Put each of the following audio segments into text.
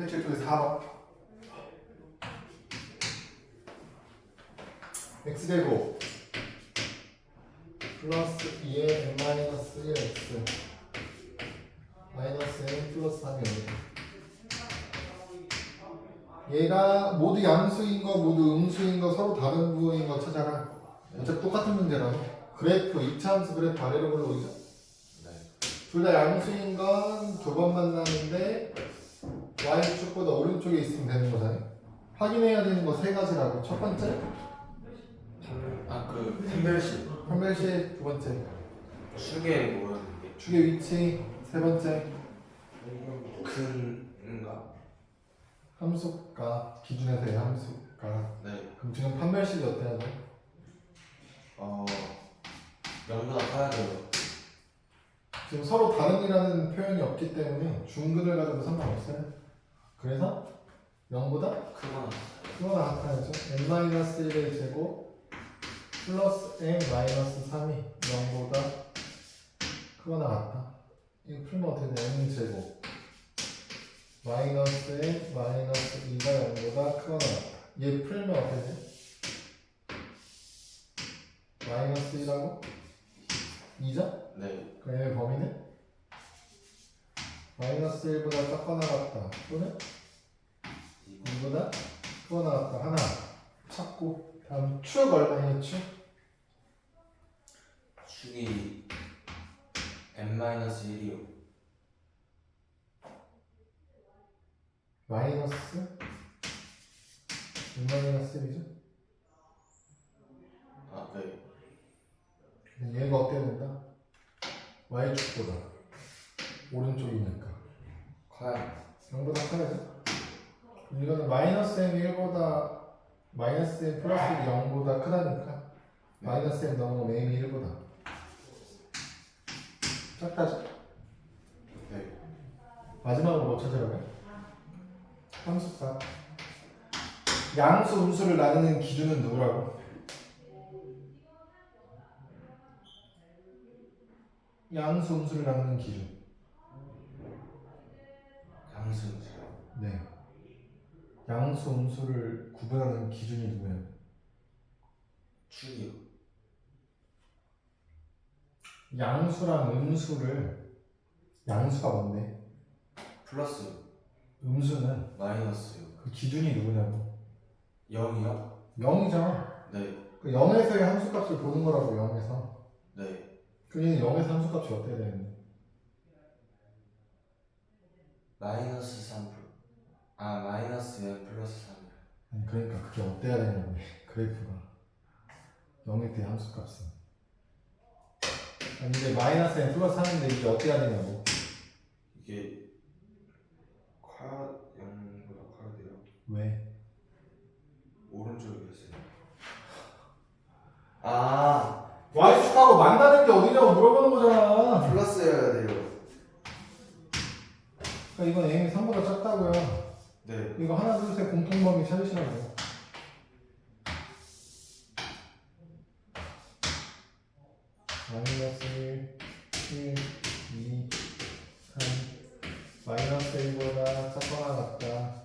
일주일 쪽에 4번 x제곱 플러스 2의 n-1x 마이너스 n 플러스 3이에요. 얘가 모두 양수인 거 모두 음수인 거 서로 다른 부분인 거 찾아라. 어차피 똑같은 문제라서 그래프 2차 함수 그래프 아래로 올라오죠. 둘 다 양수인 건 두 번 만나는데 y축보다 오른쪽에 있으면 되는 거잖아요. 확인해야 되는 거 세 가지라고. 첫 번째 판별식 판별식, 두 번째 축의 뭐였는 게 축의 위치, 세 번째 근인가? 함수가 기준에서의 함수가. 네. 그럼 지금 판별식이 어때야 돼? 0보다 커야 돼요. 지금 서로 다른이라는 표현이 없기 때문에 중근을 가져도 상관없어요. 그래서 0보다 크거나 크거나 같아야죠. n-1의 제곱 플러스 n-3이 0보다 크거나 같다. 이거 풀면 어떻게 돼? n 제곱 마이너스 n 마이너스 2가 0보다 크거나 같다. 얘 풀면 어떻게 돼? 마이너스 1하고 2죠? 네. 그 얘의 범위는 마이너스 1보다 작거나 같다 또는 2보다 크거나 같다 하나 찾고, 다음 축 얼마예요? 축? 축이 n-1이요. 마이너스 마이너스 1이죠? 아, 네. 얘가 어때야 된다? y축보다 오른쪽이니까 커야 0보다 커야죠? 이거는 마이너스 m이 1보다 마이너스 m 플러스 1이 0보다 크다니까 마이너스 m 넘으면 m이 1보다 작다죠? 네. 마지막으로 뭐 찾으라고요? 함수값. 양수 음수를 나누는 기준은 누구라고? 양수 음수를 나누는 기준. 양수인지요. 네. 양수 음수를 구분하는 기준이 누구예요? 축이요. 양수랑 음수를, 양수가 뭔데? 플러스 음수는 마이너스요. 그 기준이 누구냐고? 0이요? 0이잖아. 네. 그 0에서의 함수값을 보는 거라고. 0에서. 네. 그게 0에서 함수값이 어떻게 되는데? 마이너스 3 마이너스 n 플러스 3이요. 아니 그러니까 그게 어때야 되냐고. 그래프가 0에 대한 함수값은. 아니 이제 마이너스 n 플러스 3인데 이게 어때야 되냐고. 이게 커야 0보다 커야 돼요. 왜? 오른쪽이었어요. y축하고 만나는 게 어디냐고 물어보는 거잖아. 플러스여야 돼요. 그러니까 이건 m이 3보다 작다고요. 네. 이거 하나 둘 셋 공통범위 찾으시라고요. 마이너스 1, 1, 2, 3 마이너스 1보다 작거나 같다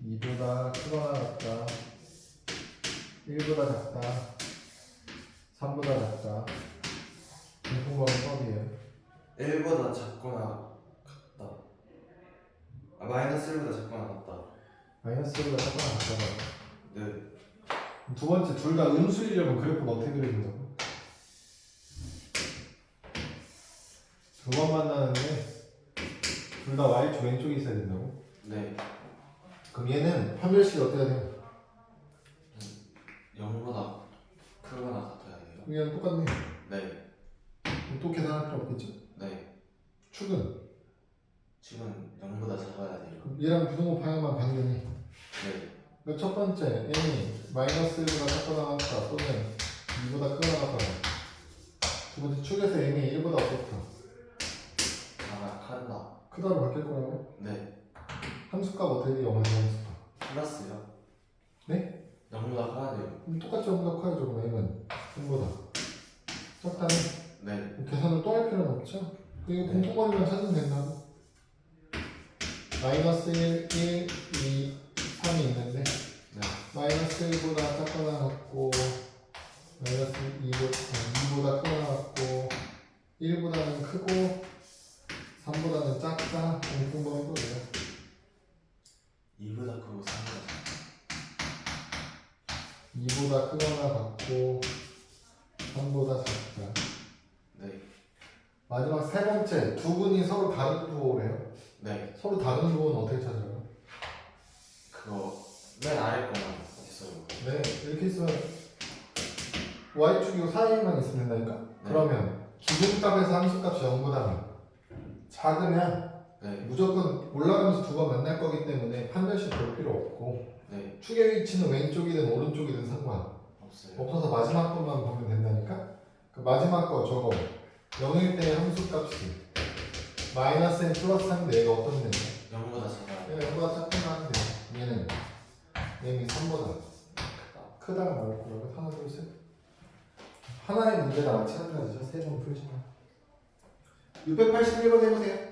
2보다 크거나 같다 1보다 작다 3보다 작다 공통범위법이에요. 1보다 작거나 같다. 마이너스 1보다 작거나 같다. 마이너스 1보다 작거나 같다고요. 네. 두 번째, 둘 다 음수이려면 그래프가 어떻게 그려진다고? 두 번 만나는데 둘 다 y축 왼쪽에 있어야 된다고? 네. 그럼 얘는 판별식이 어때야 돼요? 0보다 크거나 같아야 돼요. 그럼 얘는 똑같네. 네. 그럼 또 계산할 필요 없겠죠? 네. 축은? 지금 0보다 작아야 돼요. 그럼 얘랑 부등호 방향만 반전해. 네. 그러니까 첫 번째, n이 마이너스 1보다 작거나 같다 또는 2보다 크거나 같다. 두 번째, 축에서 n이 1보다 어떻다? 큰다. 크다로 바뀔 거라고? 네. 함수값 어떻게 돼? 0에서 함수값. 플러스요? 네? 0보다 커야 돼요. 그럼 똑같이 0보다 커야죠. 그럼 n은 0보다 작다네. 네. 계산을 또 할 필요는 없죠? 이거 공통범위만 찾으면 된다고. 마이너스 1, 1, 2, 3이 있는데 네. 마이너스 1보다 작거나 같고 마이너스 2보다 크거나 같고 1보다는 크고 3보다는 작다. 공통번호 또래요. 2보다 크고 3보다 2보다 크거나 같고 3보다 작다. 네. 마지막 세 번째 두 분이 서로 다른 부호래요. 네. 서로 다른 부호는 어떻게 찾아요? 그거 맨 아래 거만 있어요. 네, 이렇게 있으면 y축이 사이에만 있으면 된다니까? 네. 그러면 기준값에서 함수값이 0보다 작으면 네. 무조건 올라가면서 두 번 만날 거기 때문에 판별식 볼 필요 없고 네. 축의 위치는 왼쪽이든 오른쪽이든 상관 없어요. 없어서 마지막 것만 보면 된다니까? 그 마지막 거 저거 0일 때 함수값이 마이너스 n 플러스 3인데 얘가 어떤 데냐? 0보다 작아야 돼요. 0보다 작구나 하면 돼요. 얘는 3보다 크다가 나올 거라고. 하나 둘 셋. 하나의 문제가 마찬가지죠. 세 번 풀지만 681번 해보세요.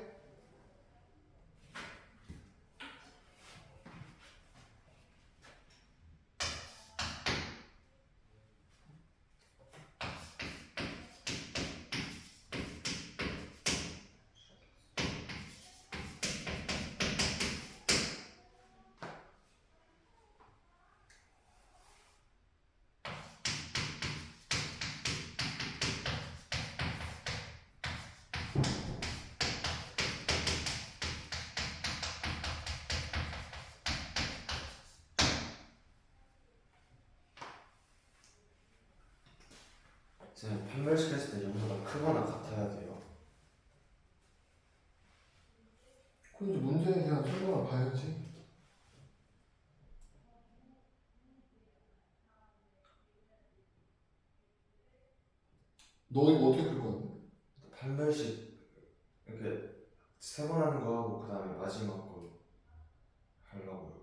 선생님 판별시켰을 때 0보다 크거나 같아야 돼요. 그럼 이제 문제에 대한 설명을 봐야지. 너 이거 어떻게 풀 건데? 판별식 이렇게 세 번 하는 거 하고 그 다음에 마지막 거 하려고요.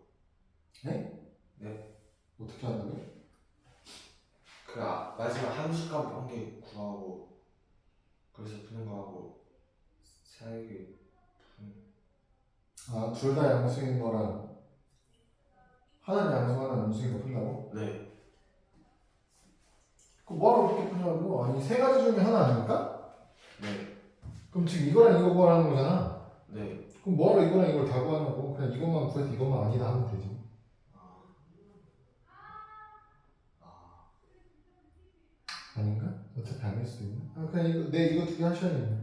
네? 네. 어떻게 한다고요? 마지막 함수값 한 개 구하고 그래서 푸는 거 하고 세 개 아, 둘 다 양수인 거랑 하나는 양수 하나는 음수인 거 푼다고? 네. 그럼 뭐하러 그렇게 푸냐고? 아니 세 가지 중에 하나 아닙니까? 네. 그럼 지금 이거랑 이거 구하라는 거잖아. 네. 그럼 뭐하러 이거랑 이걸 다 구하냐고? 그냥 이것만 구해서 이것만 아니다 하면 되지. 아닌가? 어차피 아닐 수도 있나? 아, 그냥 이거 두 개 하셔야겠네.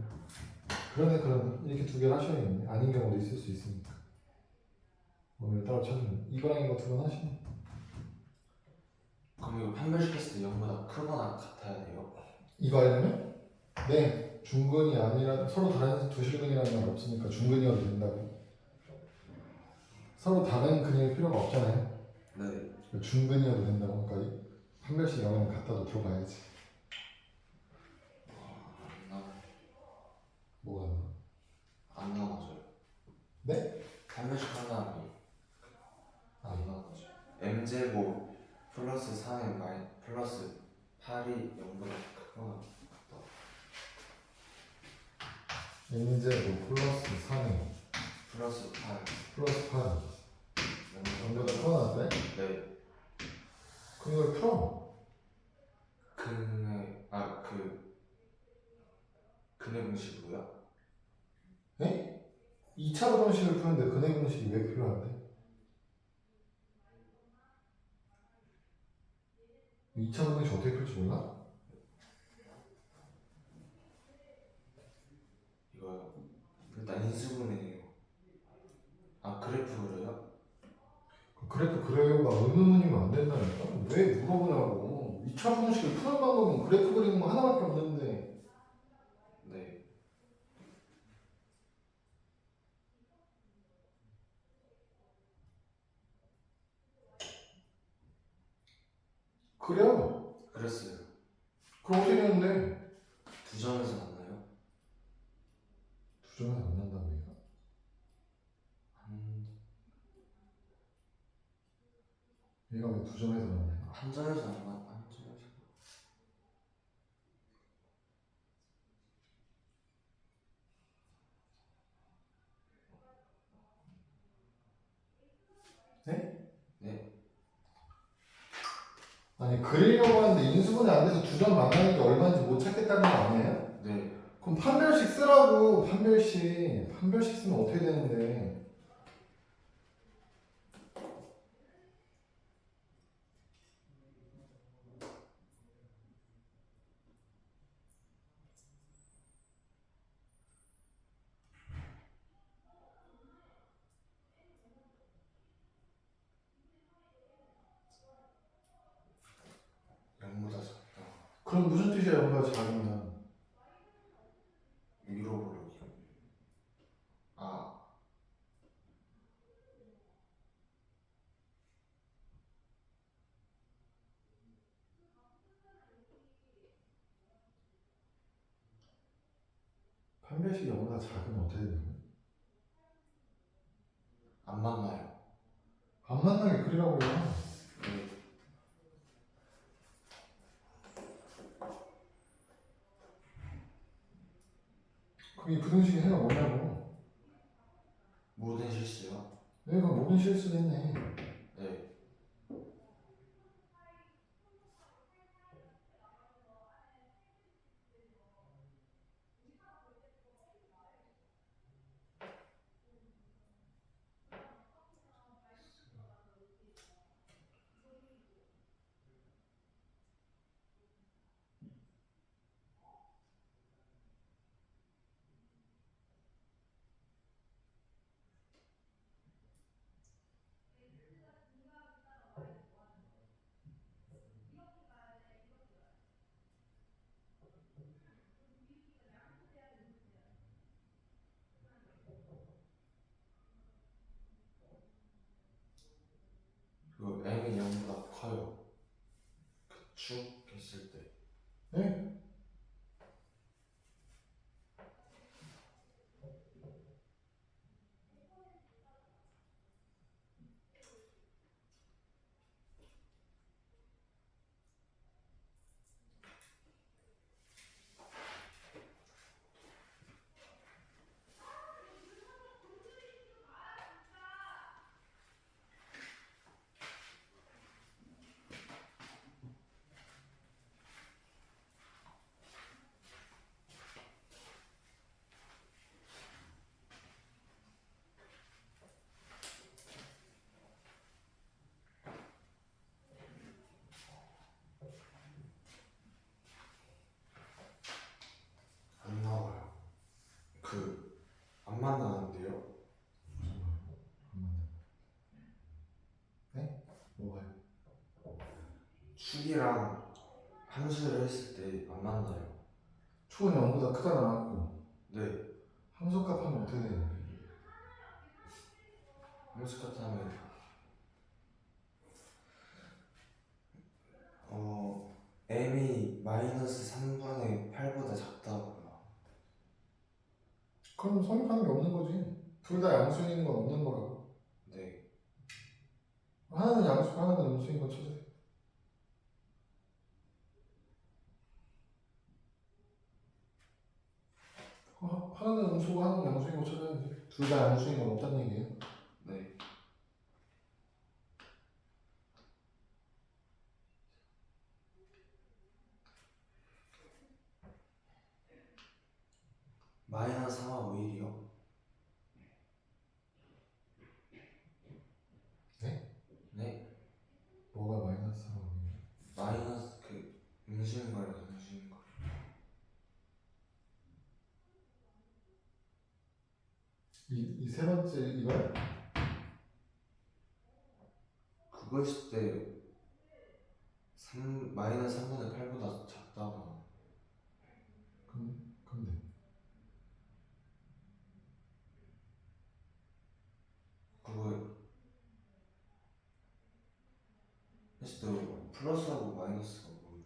그러네. 이렇게 두 개를 하셔야겠네. 아닌 경우도 있을 수 있으니까. 오늘 따로 찾으면 이거랑 이거 두 번 하시네. 그럼 이거 판별시켰을 때 0보다 크거나 같아야 돼요? 이거 하려면? 네, 중근이 아니라 서로 다른 두 실근이라는 말 없으니까 중근이어도 된다고. 서로 다른 근일 필요가 없잖아요. 네. 중근이어도 된다고. 그러니까 판별식 영어는 갖다도 들어가야지. 뭐가 나? 안 나눠져요. 네? 판별식 하나는 안 나눠져요. m제곱 플러스 4의 마이 플러스 8이 0보다 크거나 같다. n제곱 플러스 3이 플러스 8 플러스 8 0보다 전부 다 풀어놨대? 네. 그럼 이걸 풀어. 근의 공식이 뭐야? 네? 2차 방식을 푸는데 근의 공식이 왜 필요한데? 2차 방식 어떻게 풀지 몰라? 이거요. 일단 인수분해예요. 그래프 그려요? 그래프 그래요가 의문이면 안 된다니까? 왜 물어보냐고. 2차 방식을 푸는 방법은 그래프 그리는 거 하나밖에 없는데. 네. 그래요. 그랬어요. 그럼 어떻게 되는데? 두 점에서 만나요? 두 점에서 안 난다고 얘가. 얘가 왜 두 점에서 만나요? 한 점에서 안 만나. 한 점에서. 아니 그리려고 하는데 인수분해 안 돼서 두 점 만나는 게 얼마인지 못 찾겠다는 거 아니에요? 네. 그럼 판별식 쓰라고. 판별식 쓰면 어떻게 되는데. 영보다 작다. 그럼 무슨 뜻이야 영보다 작으면. 잃어버리기. 아, 판별식이 영보다 작으면 어떻게 되는 거야? 안 만나요. 안 만나게 그리라고요. 네. 그럼 이 부등식의 해가 뭐냐고. 모든 실수요. 내가 모든 실수했네. 네. 그 m이 0보다 커요. 그 축 했을 때. 네? 안 나와요. 안 만나는데요. 무슨 말이야? 안 만나. 네? 뭐가요? 축이랑 함수를 했을 때 안 만나요. 축은 영보다 크다 나왔고 네. 함수값 하면 어떻게 되는 거야? 함수 같으면 m이 마이너스 3분의 8보다 작다고요. 그럼 성립하는 게 없는 거지. 둘 다 양수인 건 없는 거라고. 네. 하나는 양수고 하나는 음수인 거 찾아야. 하나는 음수고 하나는 양수인 거 찾아야지. 둘 다 양수인 건 없다는 얘기예요. 네. 마이너스 3하고 1이요? 네? 네. 뭐가 마이너스라고 얘기해? 마이너스 음수인 거랑 양수인 거. 이 세 번째 이거야? 그거 있을 때 마이너스 3분의 8보다 작다고. 근데 그거 했을 때 플러스하고 마이너스가 뭐예요?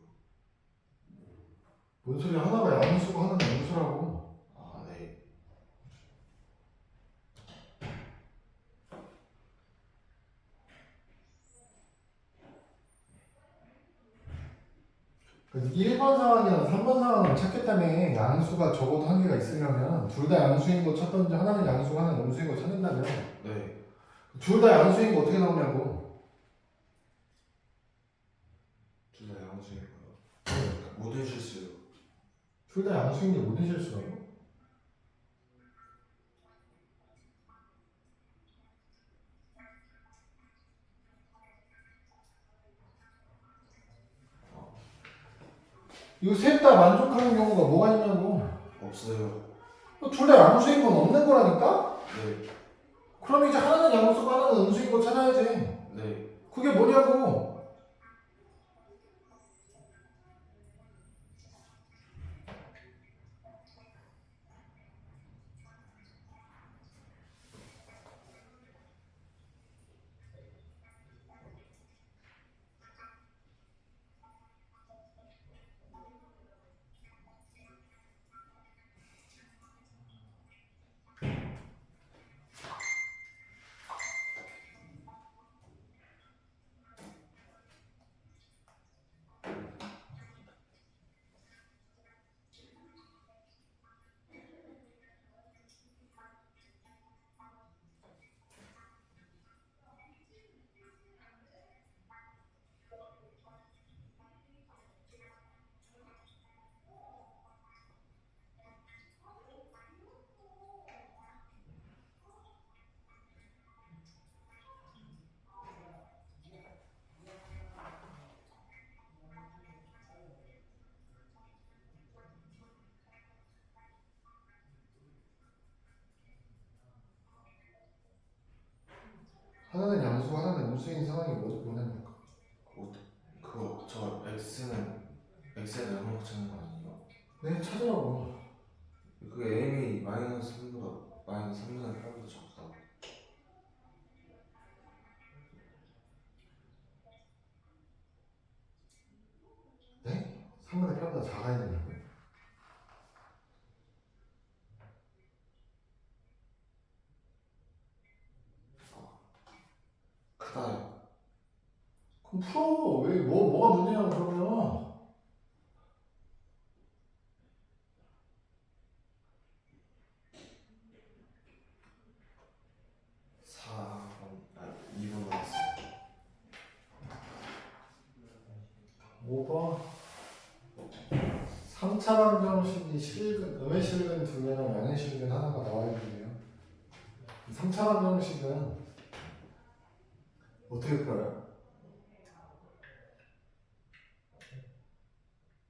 뭔 소리야? 하나가 양수고 하나는 음수라고. 아, 네. 그래서 1번 상황이랑 3번 상황을 찾겠다며. 양수가 적어도 한 개가 있으려면 둘 다 양수인 거 찾던지 하나는 양수고 하나는 음수인 거 찾는다면. 네. 둘 다 양수인 거 어떻게 나오냐고. 둘 다 양수이고요. 모든 실수요. 둘 다 양수인데 모든 실수라고? 이거 셋 다 만족하는 경우가 뭐가 있냐고. 없어요. 둘 다 양수인 건 없는 거라니까? 네. 그럼 이제 하나는 양수고 하나는 음수인 거 찾아야지. 네. 그게 뭐냐고. 하나는 양수고 하나는 음수인 상황이 뭐냐니까. 그거 저 x는 얼마 찾는 거 아니에요? 네, 찾으라고. 그게 m이 마이너스 3보다 마이너스 3분의 8보다 작다. 네? 3분의 8보다 작아야 된다고요? 크다요. 그럼 풀어. 왜, 뭐가 문제냐고, 그러면. 2번 나왔어요. 5번. 3차 방정식이 실근, 음의 실근 두 개랑 양의 실근 하나가 나와야 돼요. 3차 방정식은 어떻게 풀어요?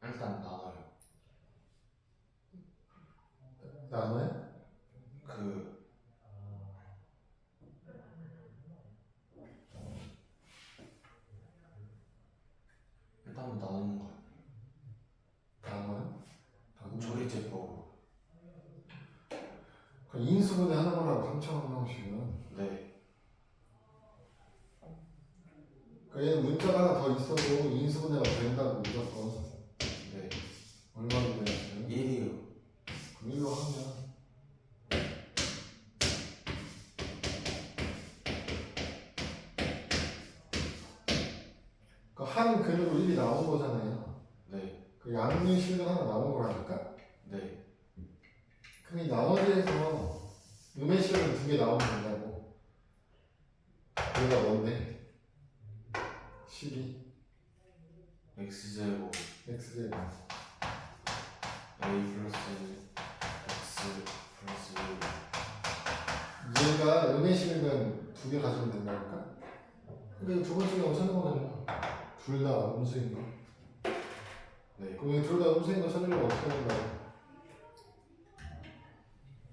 일단 나눠요. 나눠요? 그 일단 나누는 거예요. 나눠요? 조리제법으로. 그럼 인수분해 하는 거라고 3차 방정식은. 네. 그러니까 얘는 문자가 하나 더 있어도 인수분해가 된다고 무조건. 네. 얼마나 되겠어요? 1이요. 그럼 1로 하면 그 한 근으로 1이 나온 거잖아요. 네. 그 양의 실근 하나 나온 거라니까? 네. 그럼 이 나머지에서 음의 실근 두 개 나오면 된다고. 얘가 뭔데? 12 x제곱 x제곱 a 플러스 x 플러스 1. 얘가 음의 실근 두 개 가지면 된다니까? 그러니까 두 번째 경우 찾는 거잖아. 둘 다 음수인 거. 네. 그럼 둘 다 음수인 거 찾으려면 어떻게 된다고?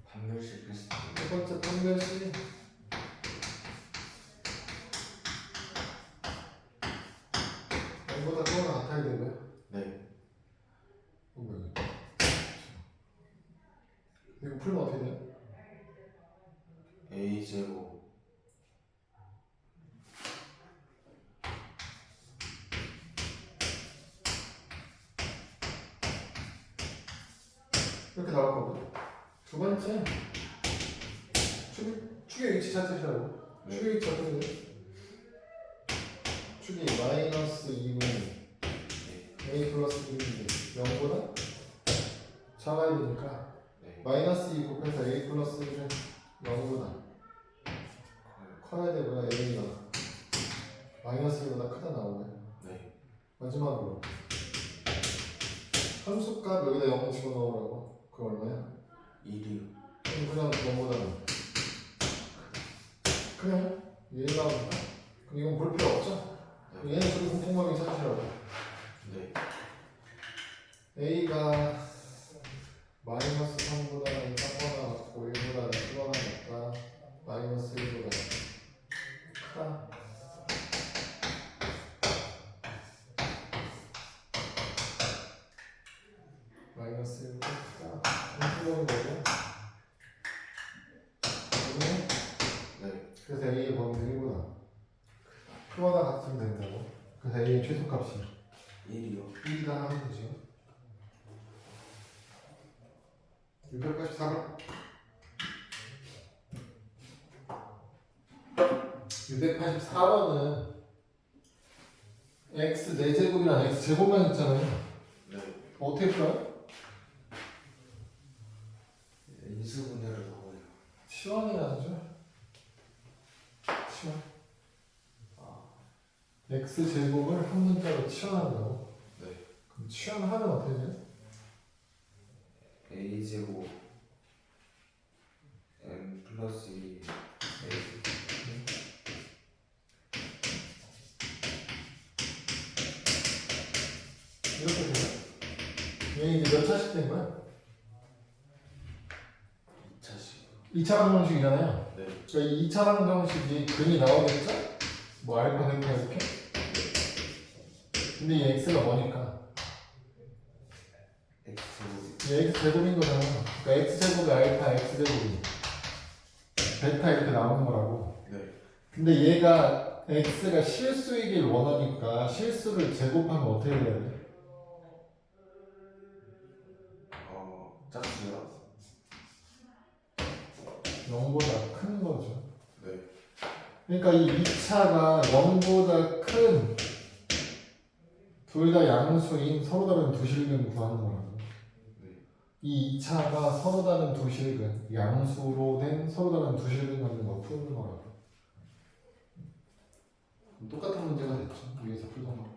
판별식 비슷해. 첫 번째 판별식 n보다 크거나 같아야 되고요. 네. 이거 풀면 어떻게 돼요? a 제곱 이렇게 나올 거고. 두 번째 축의 위치 찾으시라고. 네. 축의 위치 어떻게 돼요? 축이 마이너스 2분 a 플러스 1인데 0보다 작아야 되니까 네. 마이너스 2 곱해서 a 플러스 1은 0보다 커야 되고요. A가 마이너스 1보다 크다 나오고요. 네. 마지막으로 함수값 여기다 0 집어넣으라고. 그거 얼마야? 1이요. 그럼 0보다 그냥 얘 나온다. 그럼 이건 볼 필요 없죠? 네. 얘는 저기 공통범위 찾으시라고. 네. A가 마이너스 3보다 작거나 같고 1보다 크거나 같다. 마이너스 1보다 크다. 마이너스 1보다 크다. 공통범위 뭐죠? 네. 그래서 A의 범위는 1보다 크거나 같으면 된다고. 그래서 A의 최소값이 1이요. 1이다 하면 되죠. 684번 684번은 x 4제곱이랑 x 제곱만 있잖아요. 네. 어떻게 풀어요? 인수분해를 넣어요. 치환해야죠. 치환. x 제곱을 한 문자로 치환한다고? 네. 그럼 치환하면 어떻게 돼요? A 제곱 M 플러스 2 A. 이렇게 돼요. 얘 이제 몇 차식 된 거야? 2차식. 2차 방정식이잖아요. 네. 그러니까 이 2차 방정식이 근이 나오겠죠? 뭐 알파 베타 이렇게? 근데 이 x가 뭐니까? X 제곱. 얘 x 제곱인 거잖아. 그러니까 x 제곱이 알파 x 제곱이 베타 이렇게 나오는 거라고. 네. 근데 얘가 x가 실수이길 원하니까 실수를 제곱하면 어떻게 해야 돼? 짝수요. 0보다 큰 거죠. 네. 그러니까 이 2차가 0보다 큰 둘 다 양수인 서로 다른 두 실근 구하는 거라고. 네. 이 2차가 서로 다른 두 실근, 양수로 된 서로 다른 두 실근 갖는 거 푸는 거라고. 똑같은 문제가 됐죠. 위에서 풀던 거.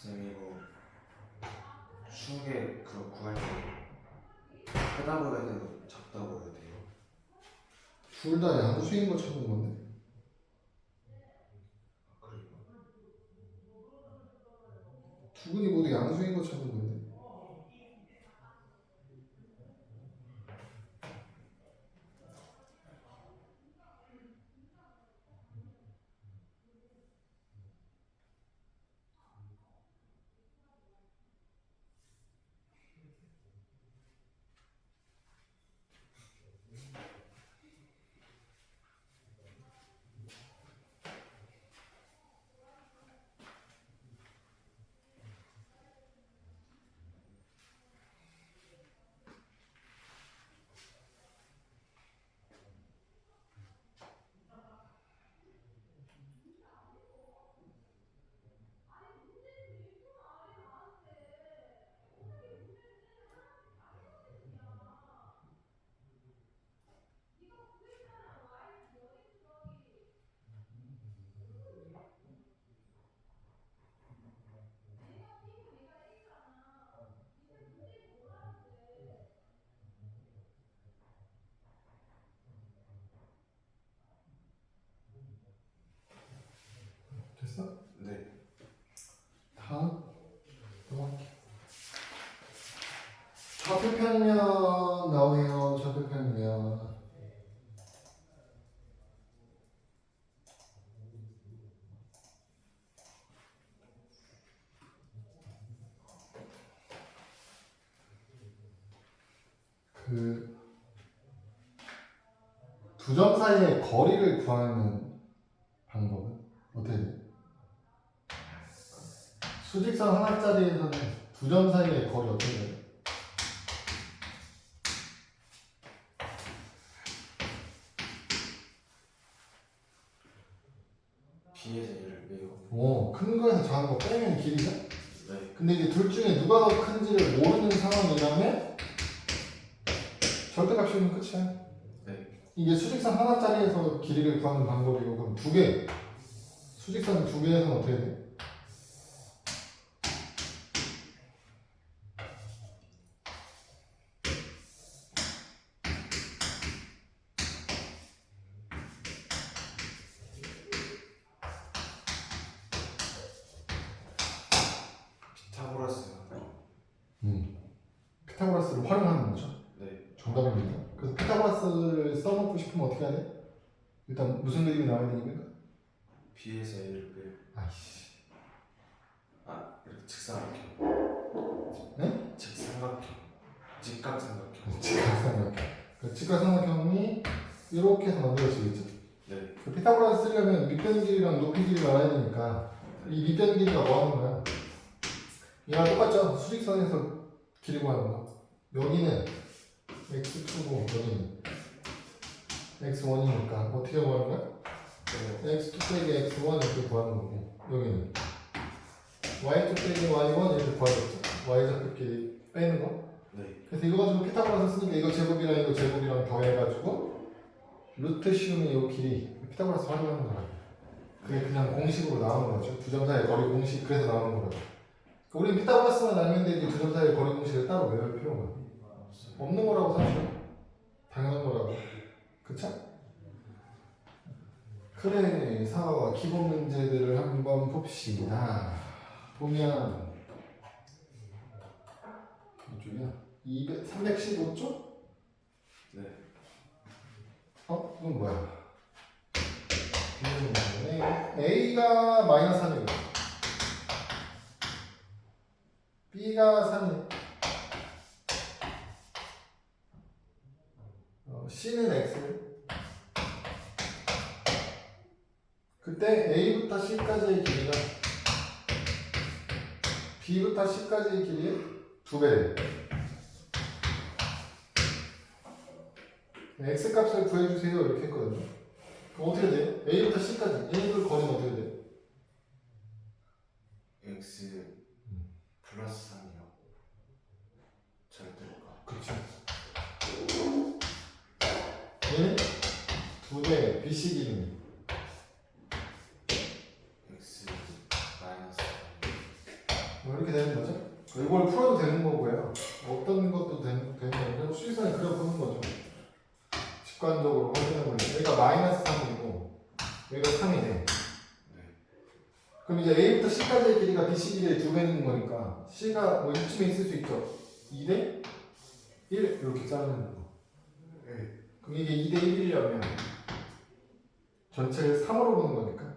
선생님 이거 추억에 그거 구할 때 크다고 해야 되고 작다고 해야 돼요? 둘 다 양수인 거 찾는 건데. 아, 그래요? 두 분이 모두 양수인 거 찾는 건데. 좌표평면 나오네요. 좌표평면. 그 두 점 사이의 거리를 구하는 방법은 어떻게 돼요? 수직선 하나짜리에서는 두 점 사이의 거리 어떻게 돼요? B에서 A를 빼요. 오, 큰 거에서 작은 거 빼면 길이죠? 네. 근데 이제 둘 중에 누가 더 큰지를 모르는 상황이라면 절대값이면 끝이야. 네. 이게 수직선 하나짜리에서 길이를 구하는 방법이고, 그럼 두 개, 수직선 두 개에서는 어떻게 돼? 피타고라스요. 피타고라스를 활용하는 거죠. 네. 정답입니다. 그래서 피타고라스를 써놓고 싶으면 어떻게 해야 돼? 일단 무슨 그림이 나와야 되니까? B에서 A를 빼요. 아이씨. 아, 이렇게 직사각형. 네? 직삼각형. 직각삼각형. 직각삼각형. 그 직각삼각형이 이렇게 해서 만들어지겠죠. 네. 그 피타고라스 쓰려면 밑변 길이랑 높이 길이를 알아야 되니까 이 밑변 길이가 뭐 하는 거야? 얘랑 똑같죠? 수직선에서 길이 구하는 거. 여기는 x2고 여기는 x1이니까 어떻게 구하는 거야? x2 빼기 x1 이렇게 구하는 거고, 여기는 y2 빼기 y1 이렇게 구하겠죠. y좌표끼리 빼는 거. 네. 그래서 이거 가지고 피타고라스 쓰니까 이거 제곱이랑 이거 제곱이랑 더해가지고 루트 씌우면 이 길이 피타고라스 활용하는 거야. 그게 그냥 공식으로 나오는 거죠. 두 점 사이의 거리 공식, 그래서 나오는 거라고. 우리는 피타고라스만 알면 되지 두 점 사이의 거리 공식을 따로 외울 필요가 없는 거라고 사실. 당연한 거라고. 그쵸? 그래서 기본 문제들을 한번 봅시다. 보면 이쪽이야. 315쪽? 네. 이건 뭐야? A가 마이너스 3이고 B가 3이네. C는 X. 그때 A부터 C까지의 길이가 B부터 C까지의 길이의 2배. X 값을 구해주세요 이렇게 했거든요. 그럼 어떻게 돼요? A부터 C까지 얘네들 거리는 어떻게 돼요? X 플러스 3이요. 절대값. 그렇죠. 얘는 2배 BC 길이. X 마이너스 뭐 이렇게 되는 거죠? 이걸 풀어도 되는 거고요. 어떤 것도 되는 거고 수직선에 그려보는 거죠. 직관적으로 확인해보면 여기가 마이너스 3이고 여기가 3이네. 네. 그럼 이제 A부터 C까지의 길이가 BC 길이의 2배인 거니까 C가 뭐 이쯤에 있을 수 있죠. 2대 1 이렇게 자르는 거. 네. 그럼 이게 2대 1이려면 전체를 3으로 보는 거니까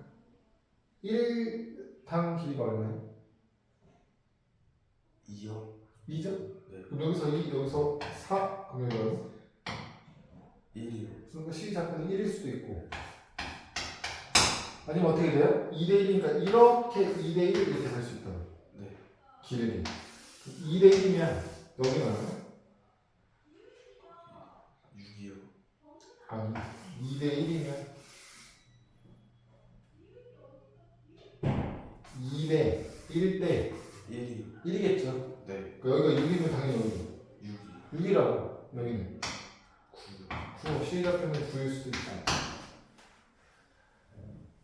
1당 길이가 얼마예요? 2요? 2죠? 네. 그럼 여기서 2, 여기서 4, 그럼 여기 1이요. 그러니까 시작은 1일 수도 있고 아니면 어떻게 돼요? 2대 1이니까 이렇게 2대 1 이렇게 될 수 있다. 네. 길이 2대 1이면 여기는 얼마야? 6이요. 아니 2대 1이면 2대 1대 1이요. 1이겠죠. 네. 여기가 6이면 당연히 여기 6이. 6이라고 여기는 9. 9 C좌표면 9일 수도 있다.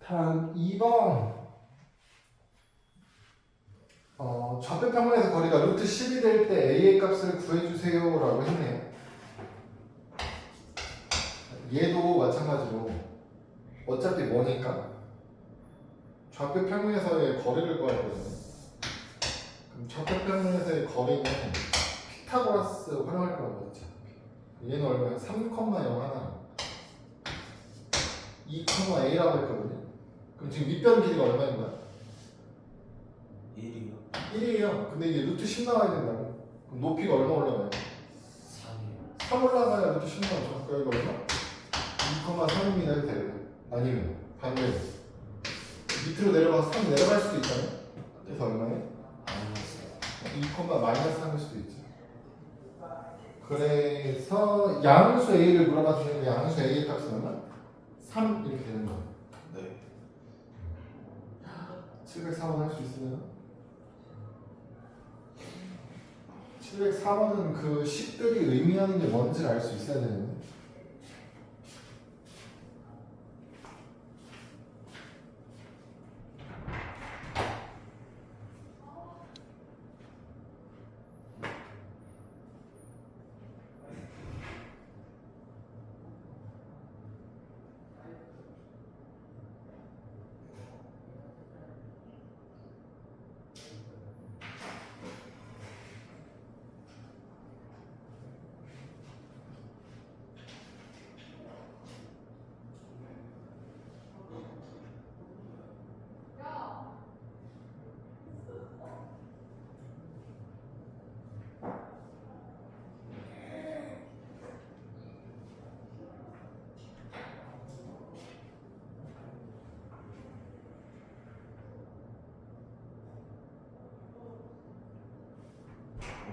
다음 2번 좌표평면에서 거리가 루트 10이 될 때 A의 값을 구해주세요 라고 했네요. 얘도 마찬가지로 어차피 뭐니까 좌표평면에서의 거리를 구할 거잖아요. 그럼 좌표평면에서의 거리는 피타고라스 활용할 거란 말이지. 얘는 얼마야? 3,0 하나 2,a라고 했거든요. 그럼 지금 윗변 길이가 얼마인 거야? 1이요? 1이에요. 근데 이게 루트 10 나와야 된다고. 그럼 높이가 얼마 올라가요? 3이요. 3 올라가야 루트 10 나오죠. 그러니까 얼마? 2,3입니다. 이렇게 되거든. 아니면 반대로 밑으로 내려가서 3 내려갈 수도 있잖아요. 그래서 얼마예요? 마이너스 2, 마이너스 3일 수도 있죠. 그래서 양수 a를 물어봤는데 양수 a의 값은 얼마? 3 이렇게 되는 거예요. 네. 704번 할 수 있으면 704번은 그 식들이 의미하는 게 뭔지를 알 수 있어야 되는데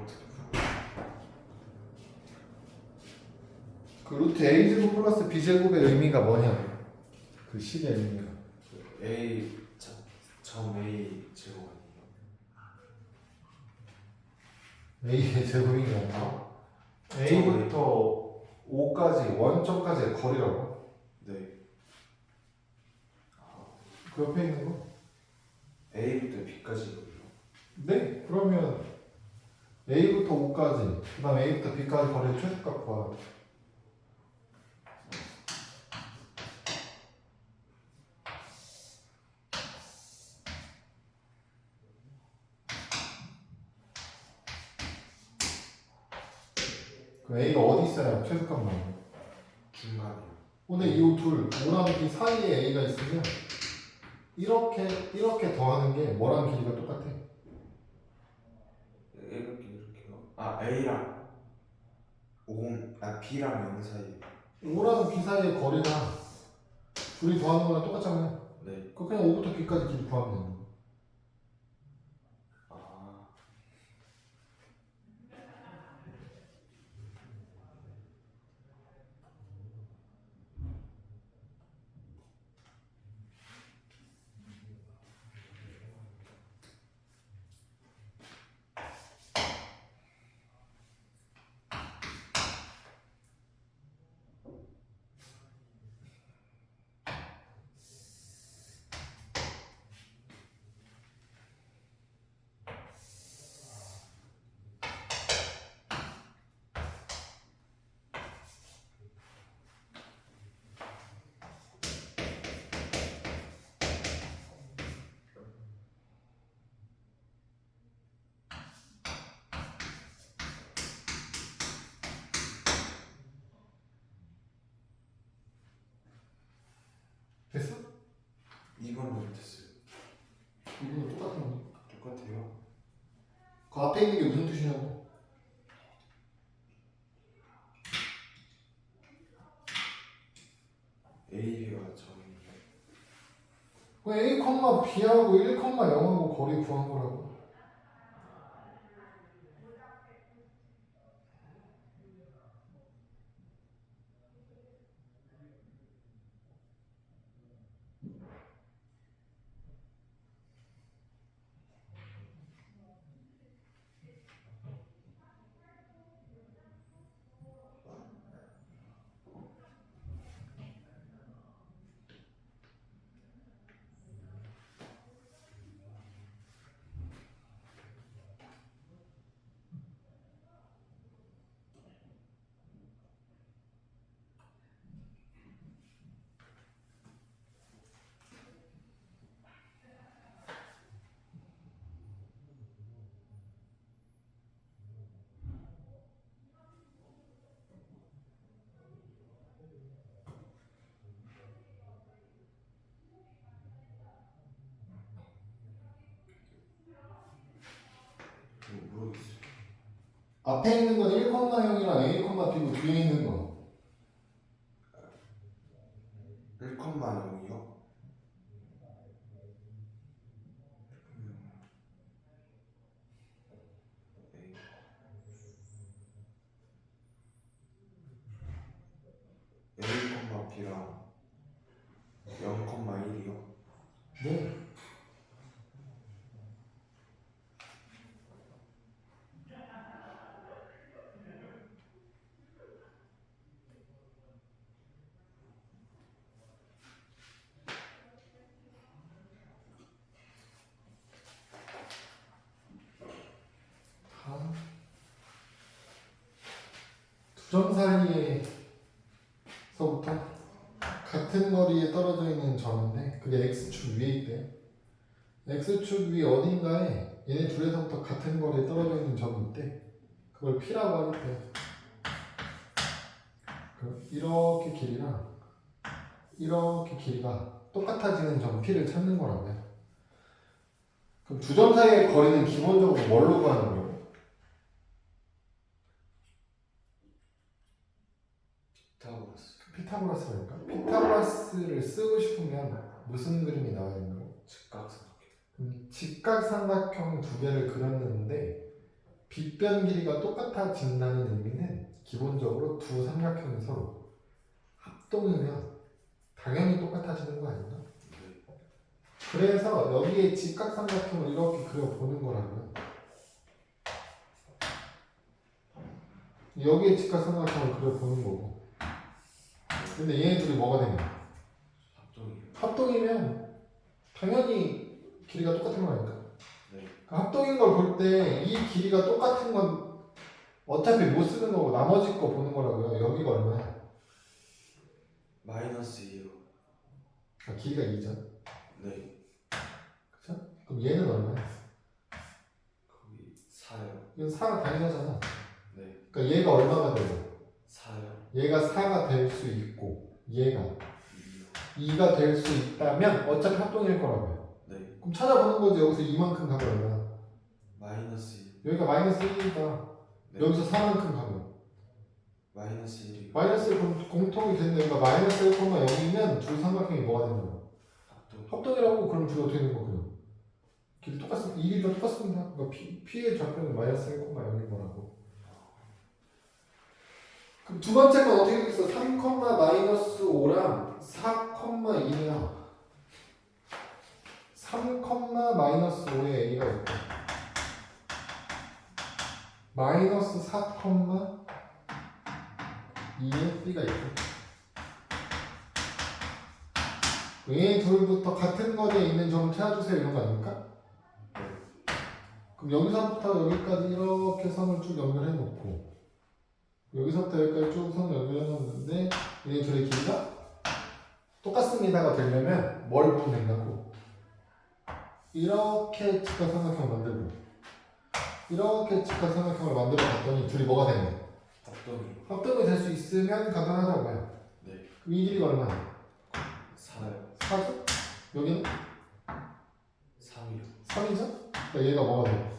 어떻게 풀어? 그 루트 a제곱 플러스 b제곱의 의미가 뭐냐 그 식의 의미가 A 점 A 제곱 아니에요? a의 제곱인 게 아니라 a부터 5까지 원점까지의 거리라고 네. 그 옆에 있는 거? A부터 B까지거든요. 네 그러면 a부터 5까지 그 다음에 a부터 b까지 거리의 최소값 구하라. 그 a가 어디 있어야 최소값 나와요? 중간이요. 근데 이 둘, 5랑 b 사이에 a가 있으면 이렇게 더하는 게 뭐랑 길이가 똑같아? 이렇게요. 아 A랑 B랑 0 사이. 5랑 b 사이의 거리가 둘이 더하는 거랑 똑같잖아요. 네. 그 그냥 5부터 b까지 길이 구하면 되는 거. 아 됐어? 2번 못했어요. 이거는 똑같은 거. 똑같아요. 그 앞에 있는 게 무슨 뜻이냐고. A가 점인데. 그 a, b하고 1, 0하고 거리 구한 거라고. 앞에 있는 건 1,0이랑 A, B고 뒤에 있는 건 1,0이요? A, B랑 0,1이요? 네. 두 점 사이에서부터 같은 거리에 떨어져 있는 점인데 그게 x축 위에 있대. x축 위 어딘가에 얘네 둘에서부터 같은 거리에 떨어져 있는 점이 있대. 그걸 p라고 하겠대. 그럼 이렇게 길이랑 이렇게 길이가 똑같아지는 점 p를 찾는 거라고요. 그럼 두 점 사이의 거리는 기본적으로 뭘로 구하는 거예요? 피타고라스라니까? 피타고라스를 쓰고 싶으면 무슨 그림이 나와야 되나요? 직각삼각형. 직각삼각형 두 개를 그렸는데 빗변 길이가 똑같아진다는 의미는 기본적으로 두 삼각형이 서로 합동이면 당연히 똑같아지는 거 아닌가? 그래서 여기에 직각삼각형을 이렇게 그려보는 거라고요. 여기에 직각삼각형을 그려보는 거고. 근데 얘네 둘이 뭐가 되냐? 합동이면 당연히 길이가 똑같은 거 아닐까? 네. 그 합동인 걸 볼 때 이 길이가 똑같은 건 어차피 못 쓰는 거고 나머지 거 보는 거라고요. 여기가 얼마야? -2요. 아, 길이가 2죠? 네. 그쵸? 그럼 얘는 얼마야? 거기 4요. 이건 4가 당연하잖아. 네. 그러니까 얘가 얼마가 되고 4요. 얘가 4가 될 수 있고 얘가 2요. 2가 될 수 있다면 어차피 합동일 거라고요. 네. 그럼 찾아보는 거지. 여기서 2만큼 가면 얼마야? -2. 여기가 -1이니까 네. 여기서 4만큼 가면 -1이요. 마이너스 공통이 됐는데 그러니까 -1,0이면 두 삼각형이 뭐가 되는 거야? 합동이라고. 그럼 둘이 어떻게 되는 거고요? 길이 똑같습니다. 이 길이가 똑같습니다. 그러니까 P의 좌표는 -1,0인 거라고. 그럼 두 번째 건 어떻게 되겠어? 3,-5랑 4,2야. 3,-5에 A가 있고 -4,2에 B가 있고 얘 둘부터 같은 거리에 있는 점을 찾아주세요 이런 거 아닙니까? 그럼 여기서부터 여기까지 이렇게 선을 쭉 연결해 놓고 여기서부터 여기까지 쭉 선을 연결해 놓는데 얘 둘의 길이가 똑같습니다가 되려면 뭘 보면 된다고? 이렇게 직각삼각형을 만들고 이렇게 직각삼각형을 만들어 봤더니 둘이 뭐가 되냐? 합동이 될 수 있으면 가능하다고요. 네. 그럼 이 길이가 얼마야? 4요. 4죠? 여기는? 3이요. 3이죠? 그러니까 얘가 뭐가 돼?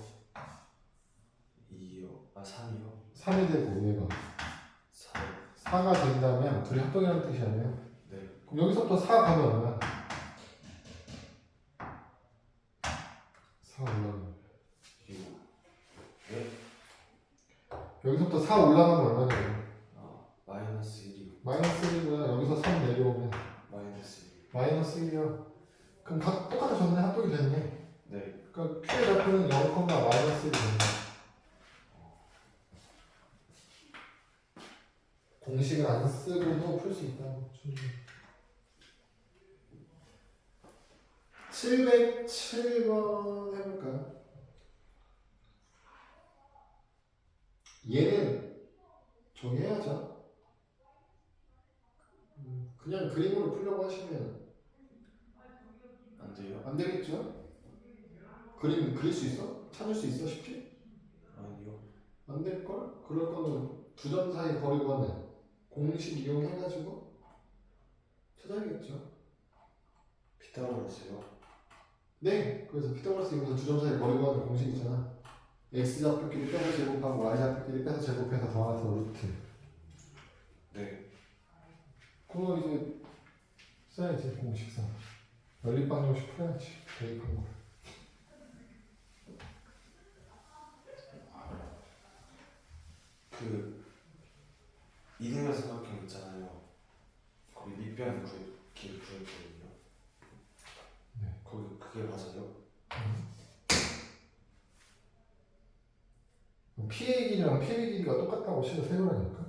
2요. 3이요. 3이 되고 얘가 4요. 4가 된다면 둘이 합동이라는 뜻이 아니에요? 네. 그럼 여기서부터 4 가면 얼마야? 4 올라가면 6. 네. 여기서부터 4 올라가면 얼마냐고? -1이요. -1이고요. 여기서 3 내려오면 -1. -1이요. 그럼 다 똑같아졌네. 합동이 됐네. 네. 그러니까 Q의 좌표는 0,-1이 된다. 공식을 안 쓰고도 풀 수 있다고. 707번 해볼까요? 얘는 저기 해야죠. 그냥 그림으로 풀려고 하시면 안 돼요? 안 되겠죠? 그림 그릴 수 있어? 찾을 수 있어? 쉽게? 아니요. 안 될걸? 그럴 거면 두 점 사이 거리 구하는 공식 이용해가지고 찾아야겠죠. 피타고라스요? 네, 그래서 피타고라스 이용해서 두 점 사이 거리 구하는 공식 있잖아. x좌표끼리 빼서 제곱하고 y좌표끼리 빼서 제곱해서 더해서 루트. 네. 그거 이제 써야지 공식상. 연립방정식 풀어야지 대입한 거. 그 이등변 삼각형 있잖아요. 거기 밑변 길 구했거든요. 네. 거기 그게 맞아요? 그럼 P의 길이랑 P의 길이가 똑같다고 식을 세우라니까.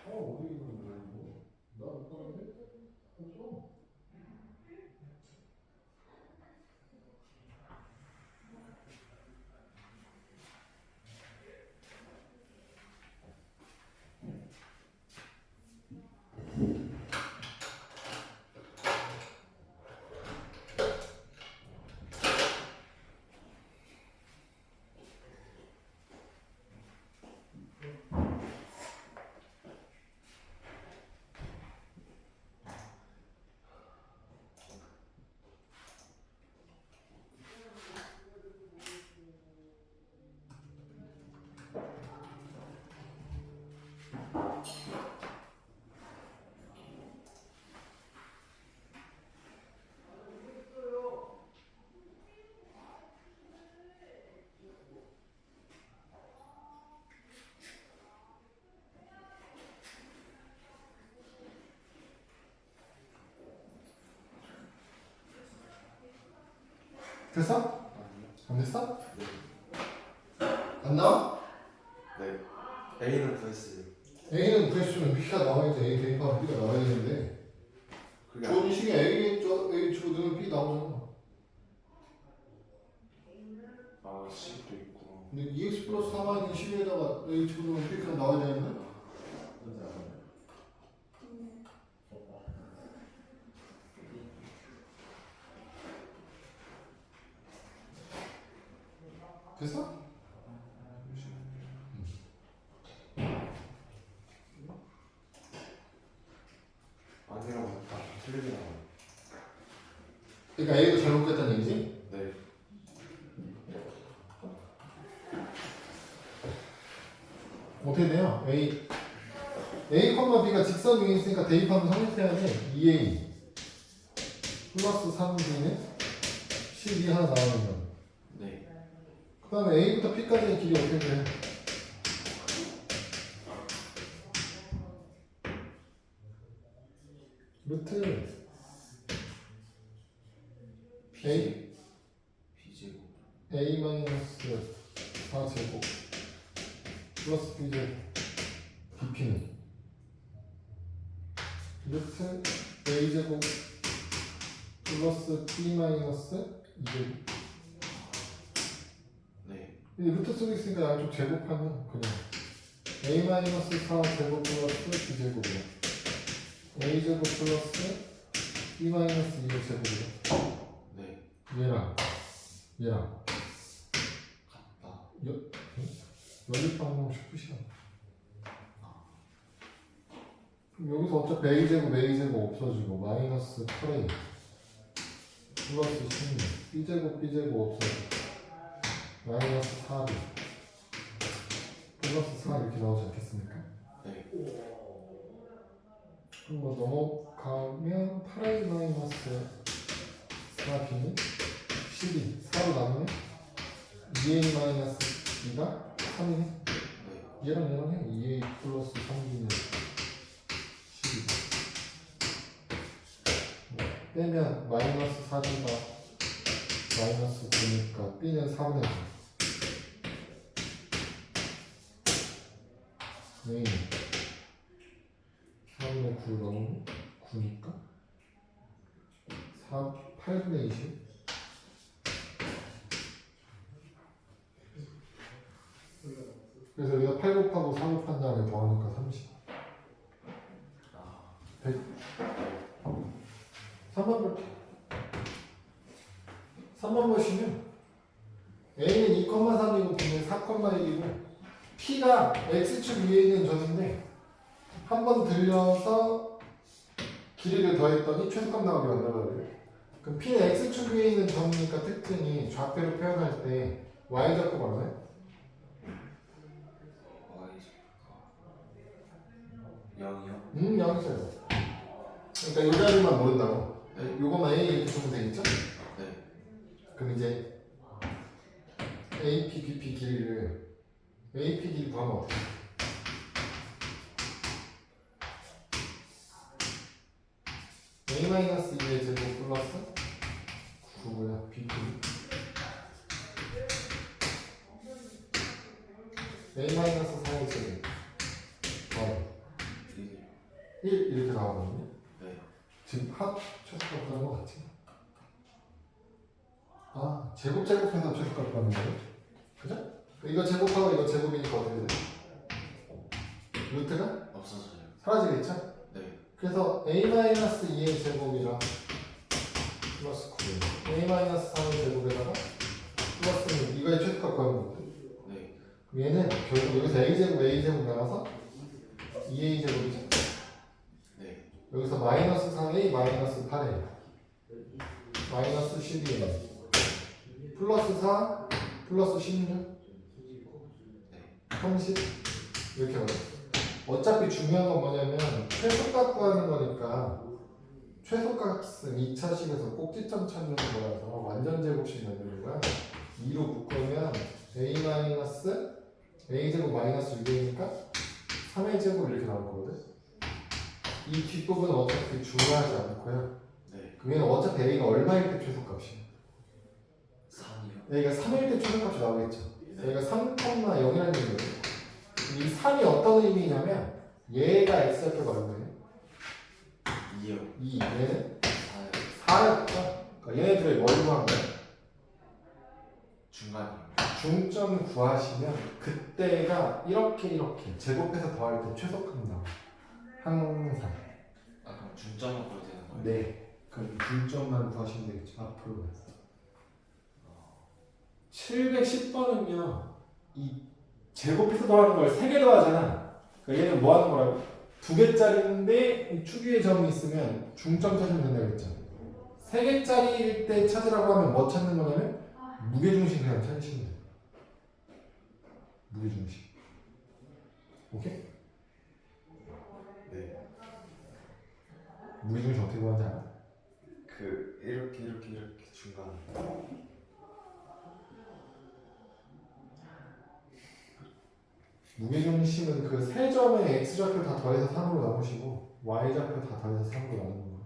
어디 있는 거야 이거? 나못 봤는데? 없어. 됐어? 안 됐어? 안 나와? 네. A는 구했어요. A는 구했으면 B가 나와야지. A 대입하면 B가 나와야 되는데 그게 주어진 식에 A 주어 넣으면 B 나오잖아. 아, C도 있구나. 근데 2x 플러스 4y 12에다가 A 주어 넣으면 B가 나와야 되는데 됐어? 아니라고 했다. 틀리게 나와요. 그러니까 A가 잘못 구했다는 얘기지? 네. 어떻게 돼요? A B가 직선 위에 있으니까 대입하면 성립해야 돼. 2A 플러스 3B는 12 하나 나오면 네. 그 다음에 A부터 P까지의 길이 어떻게 돼? 루트 A B제곱. A 마이너스 4제곱 플러스 B제곱 BP는 루트 A제곱 플러스 B 마이너스 2제곱 네. 이 루트 쓰고 있으니까 양쪽 제곱하면 그냥 A 마이너스 4제곱 플러스 B제곱이야 A제곱 플러스 B 마이너스 2의 제곱이야 네. 얘랑 같다. 연립방정식 끝이야. 그럼 여기서 어차피 A제곱 없어지고 마이너스 8A 플러스 16 B제곱 없어지고 마이너스 4B 플러스 4 이렇게 나오지 않겠습니까? 네. 그럼 뭐 넘어가면 8A 마이너스 4B는 12 4로 나누면 2A 마이너스 2가 3이네 네. 얘랑 해 2A 플러스 3B는 12 빼면 마이너스 4B가 마이너스 9니까 B는 4분의 9 A는 4분의 9 넣으면 9니까 8분의 20 그래서 여기다 8 곱하고 4 곱한 다음에 더하니까 30 100 3번 볼게 3번 보시면 A는 2,3이고 B는 4,1이고 P가 X축 위에 있는 점인데 한 번 들려서 길이를 더했더니 최소값 나오게 만들어버려요. 그럼 P는 X축 위에 있는 점이니까 특징이 좌표를 표현할 때 Y좌표 맞나요? Y제곱. 0이요? 여기 있어요. 그러니까 이 자리만 모른다고. 네. 요거만 A 이렇게 주면 되겠죠? 네. 그럼 이제 AP, BP 길이를 AP 길이 구하면 어떻게 돼? A-2의 제곱 플러스 9고요. BP A-4의 제곱 1 이렇게 나오거든요. 네. 지금 합 최소값 구하는 거 같지? 아, 제곱해서 최소값 구하는 거예요? 그죠? 이거 제곱하고 이거 제곱이니까 어떻게 돼? 루트가 없어져요. 사라지겠죠? 네. 그래서 A-2의 제곱이랑 플러스 9 A-4의 제곱에다가 플러스 6 이거의 최소값 구하는 거거든. 네. 그럼 얘는 결국 여기서 A제곱 나가서 2A제곱이죠. 네. 여기서 마이너스 4A 마이너스 8A 마이너스 12A 플러스 4 플러스 16 30 이렇게 가요. 어차피 중요한 건 뭐냐면 최소값 구하는 거니까 최소값은 2차식에서 꼭지점 찾는 거라서 완전 제곱식 만드는 거야. 2로 묶으면 A제곱 마이너스 6A니까 3의 제곱 이렇게 나올 거거든. 이 뒷부분은 어차피 중요하지 않고요. 네. 그럼 얘는 어차피 A가 얼마일 때 최소값이야? 3이요? A가 3일 때 최소값이 나오겠죠. 네. A가 3,0이라는 얘기거든. 이 3이 어떤 의미냐면 얘가 X좌표가 얼마예요? 2요. 2 얘는 4요. 4였죠. 그러니까 얘네들의 뭘 구한 거야? 중간이요. 중점 구하시면 그때가 이렇게 제곱해서 더할 때 최소값 나와. 항상. 아 그럼 중점을 보야 되는 거예요? 네. 그럼 중점만 구하시면 되겠죠. 앞으로. 710번은요. 이 제곱해서 더하는 걸 3개 더하잖아. 그러니까 얘는 뭐 하는 거라고? 2개짜리인데 축 위에 점이 있으면 중점 찾으면 된다고 했죠. 3개짜리일 때 찾으라고 하면 뭐 찾는 거냐면 무게중심 그냥 찾으시면 돼요. 무게중심. 오케이? 네. 무게중심 어떻게 구하는지 알아? 그 이렇게 중간. 무게중심은 그 세 점의 x좌표 다 더해서 3으로 나누시고 y좌표 다 더해서 3으로 나누는 거예요.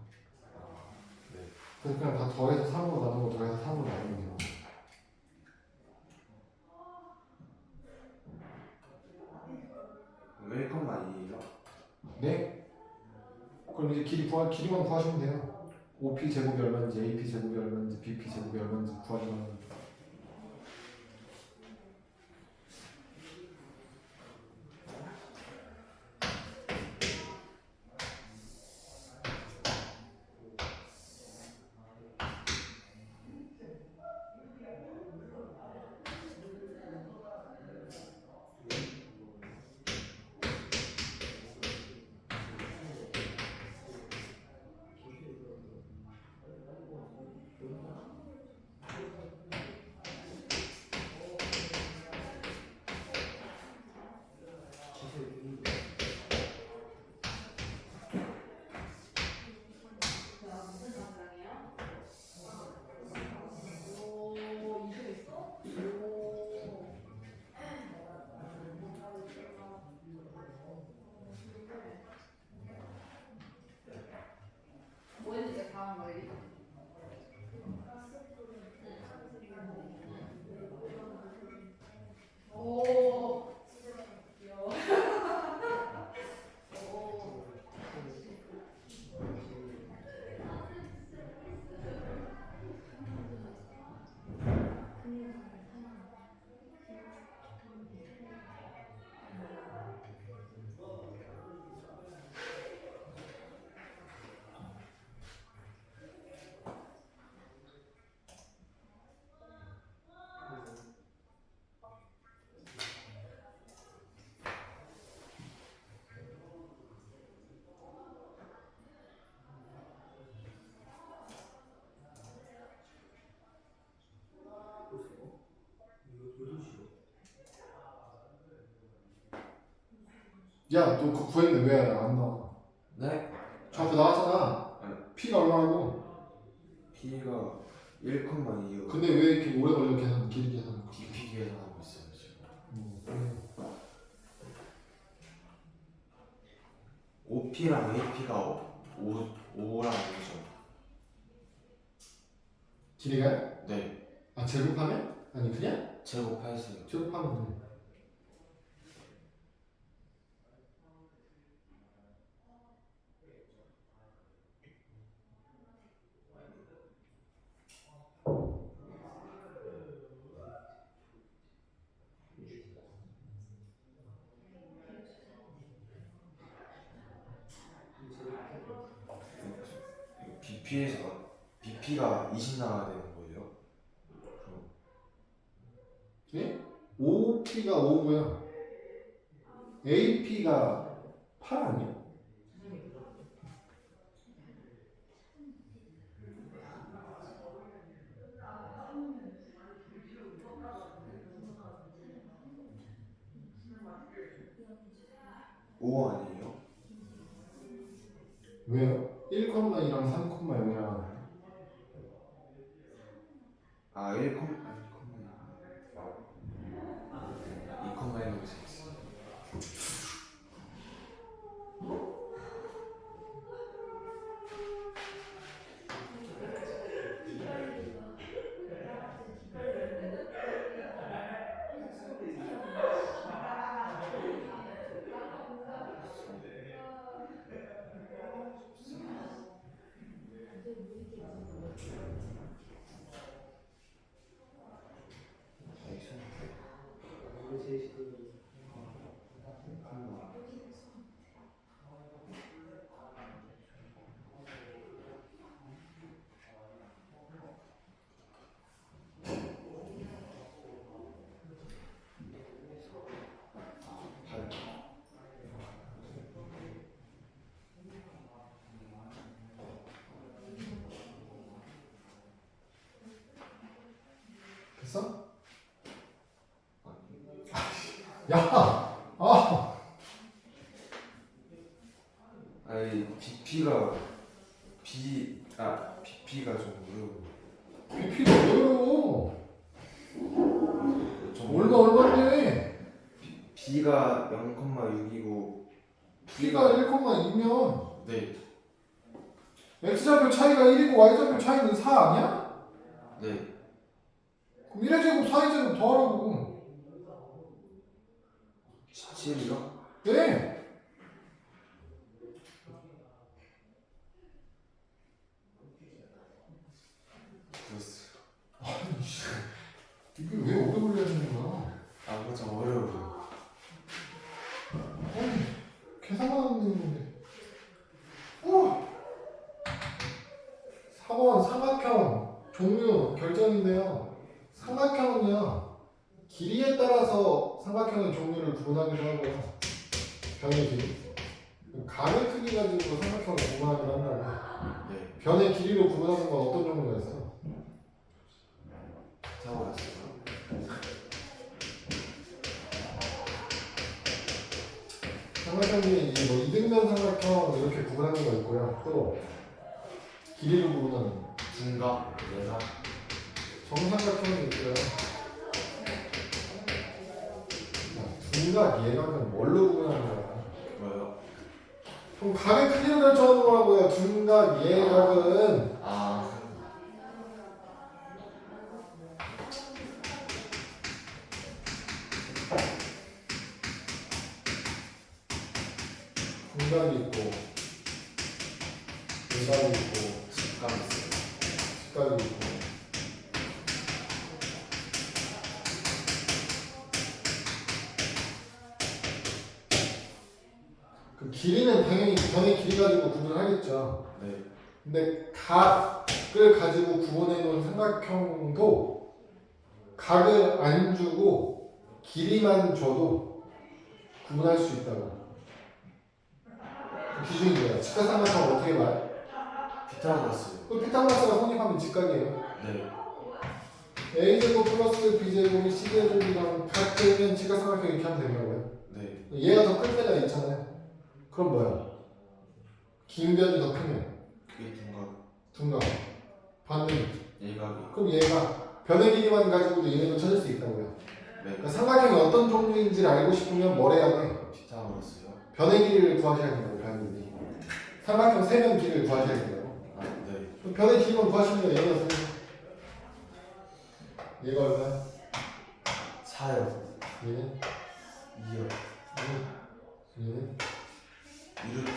네. 그래서 그냥 다 더해서 3으로 나누고 더해서 3으로 나누면 돼요. 왜 1,2예요? 네? 그럼 이제 길이만 구하시면 돼요. OP 제곱이 얼마인지, AP 제곱이 얼마인지, BP 제곱이 얼마인지 구하시면 돼요. 야, 너 그거 구했는데 왜 안 나와? 네? 좌표 나왔잖아. 네. P가 얼마라고? P가 1,2요. 근데 왜 이렇게 오래 걸려 길이 계산? BP 계산하고 있어요 지금. OP랑 AP가 5랑 5죠. 길이가? 네. 아, 제곱하면? 아니 그냥? 제곱해서요. 제곱하면 돼. BP가 20 나와야 되는 거예요? 그럼 예? OP가 5고요. AP가 8 아니야? 오 아니에요? 왜요? 1,2랑 3,0이랑 아 1, 2,1 2,1로 있었어. 됐어? 야! 아! 아니 BP가 좀 어려워. PP가 어려워. 얼마인데? B가 0,6이고 P가 1,2면 네. X좌표 차이가 1이고 Y좌표 차이는 4 아니야? 네. 그럼 1의 제곱 4의 제곱 더하라고. 17이요? 네. 그랬어요. 이게 왜 오래 걸려야 되는 거야? 아 그거 좀 어려워요. 아니, 계산만 하면 되는 건데. 4번 삼각형 종류 결정인데요. 삼각형은요, 길이에 따라서 삼각형의 종류를 구분하기도 하고요. 변의 길이. 간의 크기 가지고 삼각형을 구분하기도 한다고. 네. 변의 길이로 구분하는 건 어떤 종류가 있어요? 피타고라스요. 삼각형이 이제 뭐 이등변 삼각형 이렇게 구분하는 거 있고요. 또 길이로 구분하는 거. 중각, 예각. 정삼각형이 있고요. 둔각, 예각은 뭘로 구분하는 거야? 뭐요? 그럼 각의 크기를 결정하는 거라고요. 둔각, 예각은 아 둔각이 있고 예각이 있고 직각 있어요. 직각이 있고 그 길이는 당연히 변의 길이 가지고 구분을 하겠죠. 네. 근데 각을 가지고 구분해 놓은 삼각형도 각을 안 주고 길이만 줘도 구분할 수 있다고. 그 기준이 뭐야? 직각삼각형을 어떻게 말? 피타고라스요. 그 피타고라스가 성립하면 직각이에요. 네. a제곱 플러스 b제곱이 c제곱이랑 같으면 직각삼각형 이렇게 하면 된다고요. 네. 얘가 더 클 때가 있잖아요. 그럼 뭐야? 긴 변이 더 크면 그게 중각, 둔각 반대로. 예각이. 그럼 얘가 변의 길이만 가지고도 얘네도 찾을 수 있다고요. 네. 그러니까 삼각형이 어떤 종류인지를 알고 싶으면 뭘 해야 돼? 피타고라스요. 변의 길이를 구하셔야 된다고. 변의 길이. 삼각형 세변 길이를 구하셔야 된다고. 아 네. 그럼 변의 길이만 구하시면 얘가 어떻게? 얘가 얼마야? 4요. 얘는? 2요. 얘는? 2루트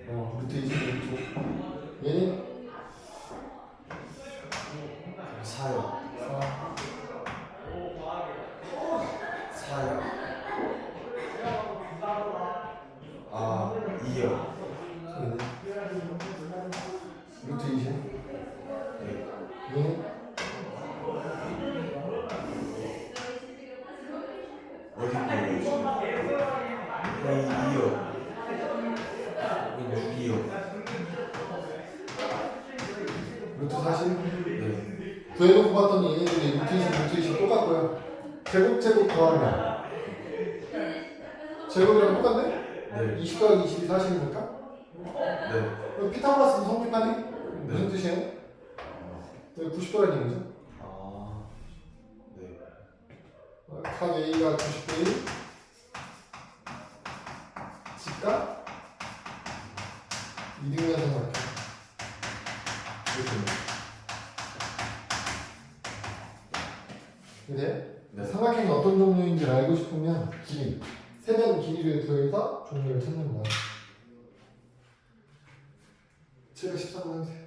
5. 루트 25. 얘는? 4요. 4. 4요. 아 2요. 얘는? 루트 20. 네. 얘는? 어디 거예요 지금? 2요. 6이요. 루트 40. 네. 구해놓고 봤더니 얘네들이 루트 20 똑같고요. 제곱 더하면 제곱이랑 똑같네? 네. 20 더하기 20이 40이니까? 네. 그럼 피타고라스도 성립하네? 무슨 네. 뜻이에요? 90도라는 얘기죠. 아. 네. 각 A가 90도 1 직각 이등변 삼각형 이렇게 돼? 네. 삼각형이 어떤 종류인지 알고 싶으면 길이 세변 길이를 더해서 종류를 찾는 거야. 제가 13번 하세요.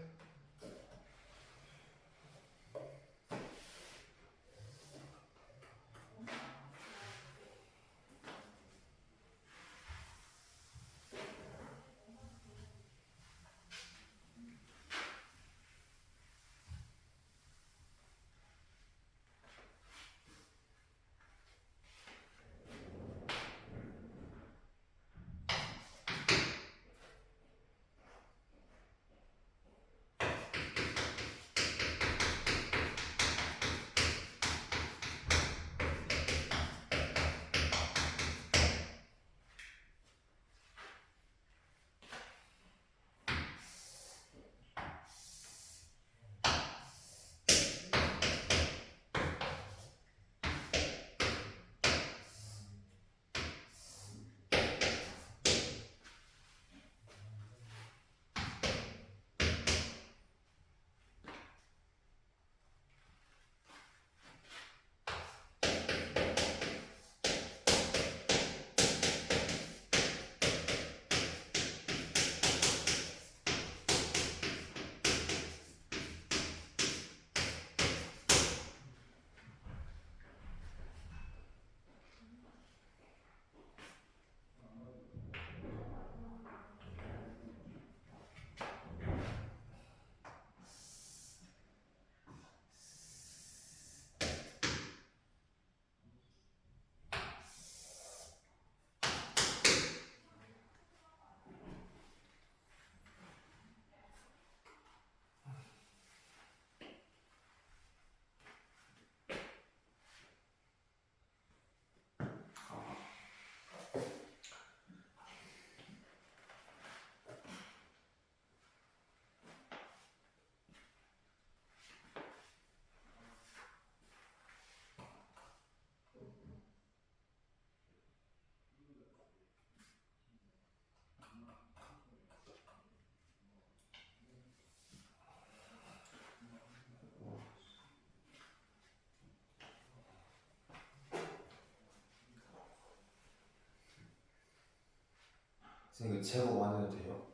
선생님 제곱 안 해도 돼요?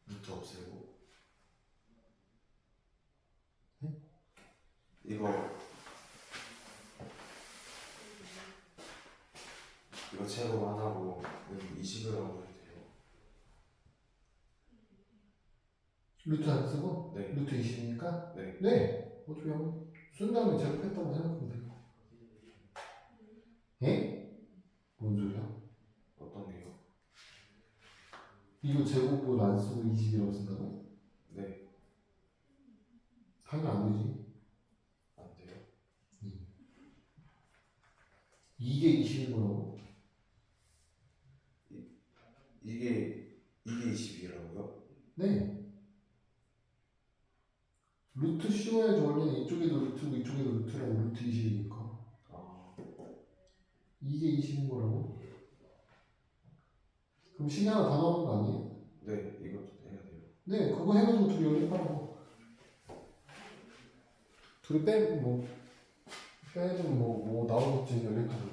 루트 없애고. 이거 제곱 안 하고 여기 20이라고 해도 돼요? 루트 안 쓰고? 네. 루트 20이니까? 네. 네. 어차피 쓴 다음에 제곱했다고 생각하면 돼요. 에? 뭔 소리야? 어떤 게요? 이거 제곱을 안 쓰고 20이라고 쓴다고요? 네. 당연히 안 되지. 안 돼요? 이게 20인 거라고? 이게 20이라고요? 네. 루트 씌워야지. 원래는 이쪽에도 루트고 이쪽에도 루트라고. 루트 20이니까. 아, 이게 20인 거라고? 그럼 식이 하나 더 나오는 거 아니에요? 네. 이것도 해야 돼요. 네, 그거 해가지고 둘이 연립하라고. 둘이 빼도 뭐 나오겠지. 연립하고.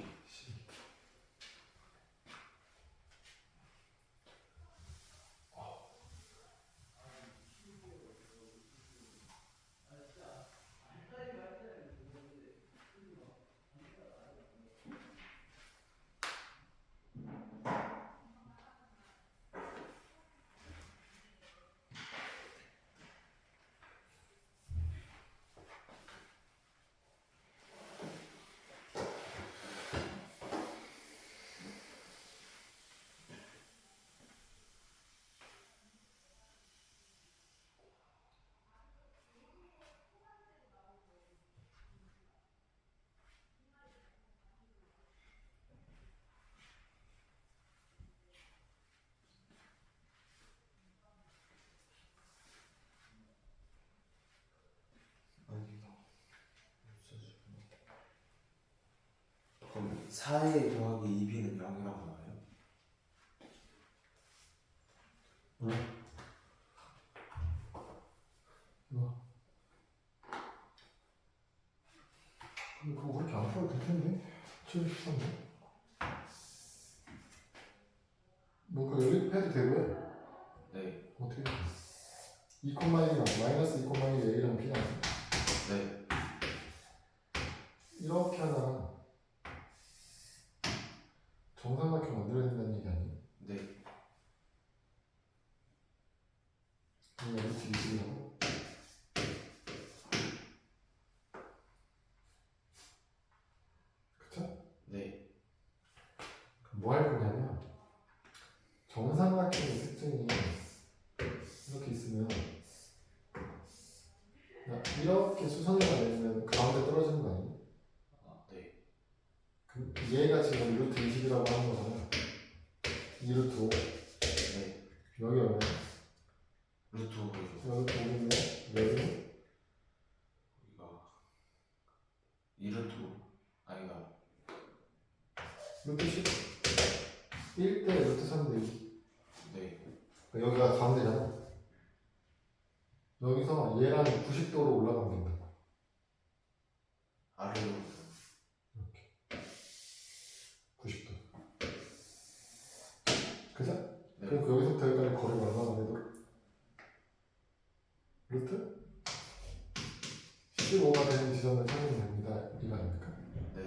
그럼 4a 더하기 2b는 0이라고 나와요? 응? 그거 그렇게 안 풀어도 될 텐데? 713네? 뭔가 연립해도 되고요. 네. 어떻게 2,1이랑 마이너스 2,1이 A랑 B랑 네. 이렇게 하다가 정삼각형 만들어야 된다는 얘기 아니에요? 네. 이거 루트 20이라고? 그쵸? 네. 그럼 뭐 할 거냐면 정삼각형의 특징이 이렇게 있으면 그냥 이렇게 수선을 내면 가운데 떨어지는 거 아니에요? 아, 네. 그럼 얘가 지금 루트 20이라고 하는 거잖아요. 이 루트 5. 네. 여기 얼마야? 루트 5요. 여기 5인데 여기는? 여기가 2루트 아니다. 루트 10. 1대 루트 3대 2. 네. 여기가 가운데잖아. 여기서 얘랑 90도로 올라가면 된다. 아래로. 90도. 그죠? 네. 그럼 여기서부터 여기까지 거리가 얼마나 돼도? 루트 15가 되는 지점을 찾으면 됩니다. 이거 아닙니까? 네.